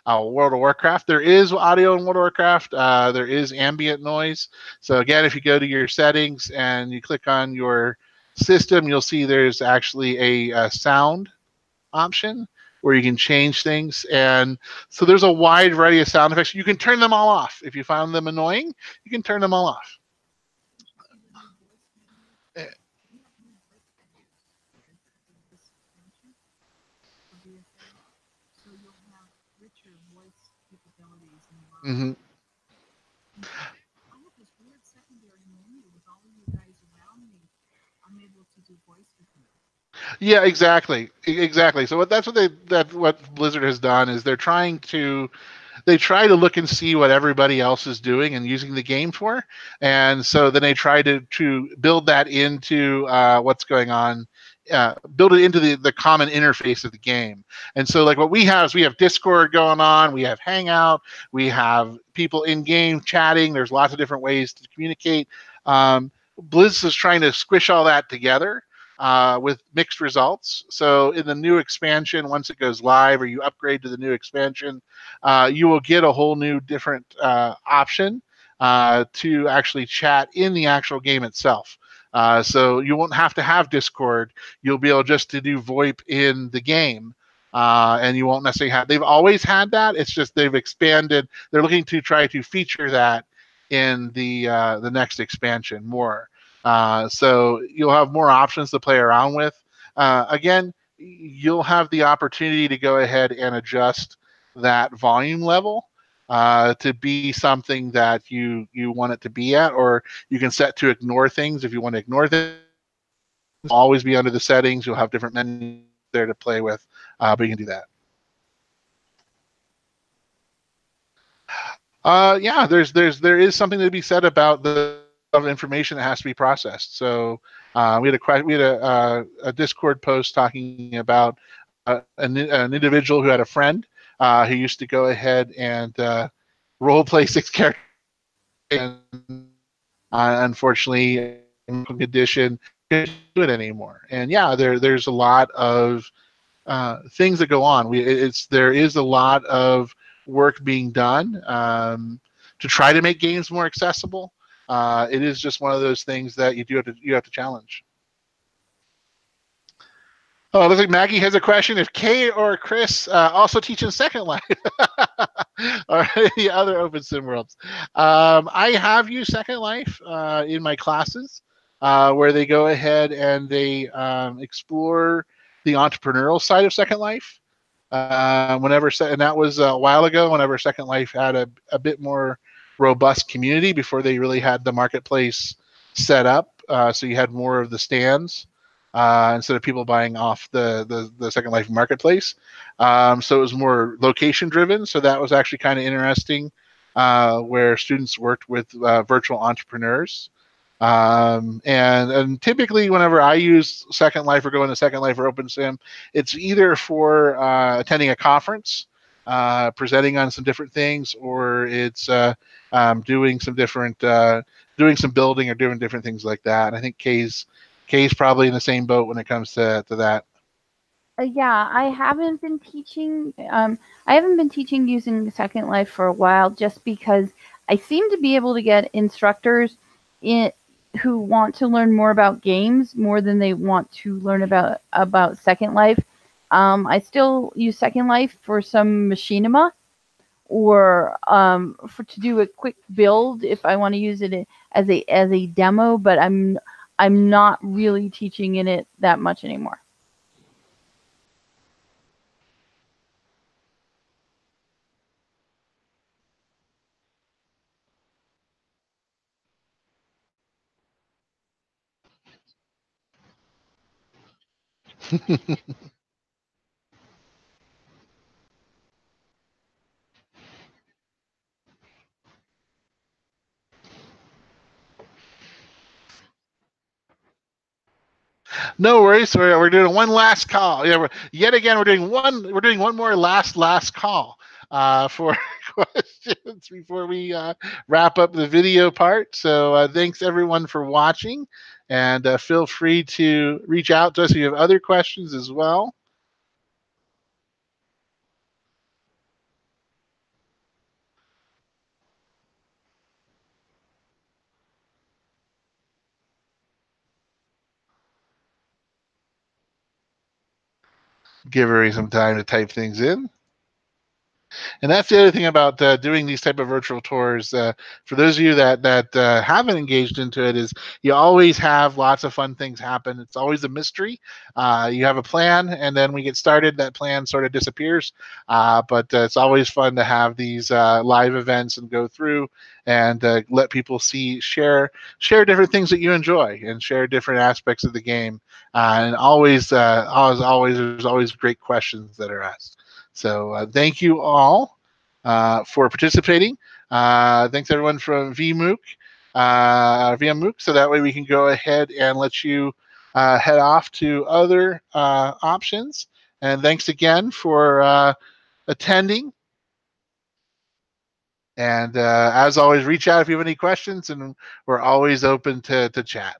World of Warcraft? There is audio in World of Warcraft. There is ambient noise. So again, if you go to your settings and you click on your system, you'll see there's actually a sound option where you can change things. And so there's a wide variety of sound effects. You can turn them all off. If you found them annoying, you can turn them all off. VFA, so you'll have richer voice capabilities in the world. Hmm. And I have this weird secondary menu with all of you guys around me. I'm able to do voice with you. Yeah, exactly, exactly. So that's what what Blizzard has done is they try to look and see what everybody else is doing and using the game for, and so then they try to build that into what's going on, build it into the common interface of the game. And so like what we have is we have Discord going on, we have Hangout, we have people in game chatting. There's lots of different ways to communicate. Blizz is trying to squish all that together. With mixed results. So in the new expansion, once it goes live or you upgrade to the new expansion, you will get a whole new different option to actually chat in the actual game itself. So you won't have to have Discord. You'll be able just to do VoIP in the game. And you won't necessarily have. They've always had that. It's just they've expanded. They're looking to try to feature that in the next expansion more. So you'll have more options to play around with. Again, you'll have the opportunity to go ahead and adjust that volume level to be something that you want it to be at, or you can set to ignore things if you want to ignore things. It'll always be under the settings. You'll have different menus there to play with, but you can do that. Yeah, there is something to be said about the of information that has to be processed. So we had a Discord post talking about an individual who had a friend who used to go ahead and role play six characters, and unfortunately, condition couldn't do it anymore. And yeah, there's a lot of things that go on. There is a lot of work being done to try to make games more accessible. It is just one of those things that you have to challenge. Oh, looks like Maggie has a question. If Kay or Chris also teach in Second Life or any other open sim worlds, I have used Second Life in my classes where they go ahead and they explore the entrepreneurial side of Second Life. And that was a while ago. Whenever Second Life had a bit more robust community before they really had the marketplace set up, so you had more of the stands instead of people buying off the Second Life marketplace. So it was more location driven. So that was actually kind of interesting, where students worked with virtual entrepreneurs. And typically, whenever I use Second Life or go into Second Life or OpenSim, it's either for attending a conference, presenting on some different things, or it's doing some different, doing some building or doing different things like that. And I think Kay's probably in the same boat when it comes to that. Yeah, I haven't been teaching using Second Life for a while, just because I seem to be able to get instructors in who want to learn more about games more than they want to learn about Second Life. I still use Second Life for some machinima, or for to do a quick build if I want to use it as a demo, but I'm not really teaching in it that much anymore. No worries. We're doing one last call. Yeah, yet again we're doing one more last call for questions before we wrap up the video part. So thanks everyone for watching, and feel free to reach out to us if you have other questions as well. Give her some time to type things in. And that's the other thing about doing these type of virtual tours. For those of you that haven't engaged into it, is you always have lots of fun things happen. It's always a mystery. You have a plan, and then we get started, that plan sort of disappears. But it's always fun to have these live events and go through and let people share different things that you enjoy and share different aspects of the game. And always, there's always great questions that are asked. So thank you all for participating. Thanks everyone from VMOOC, VMMOOC. So that way we can go ahead and let you head off to other options. And thanks again for attending. And as always, reach out if you have any questions, and we're always open to chat.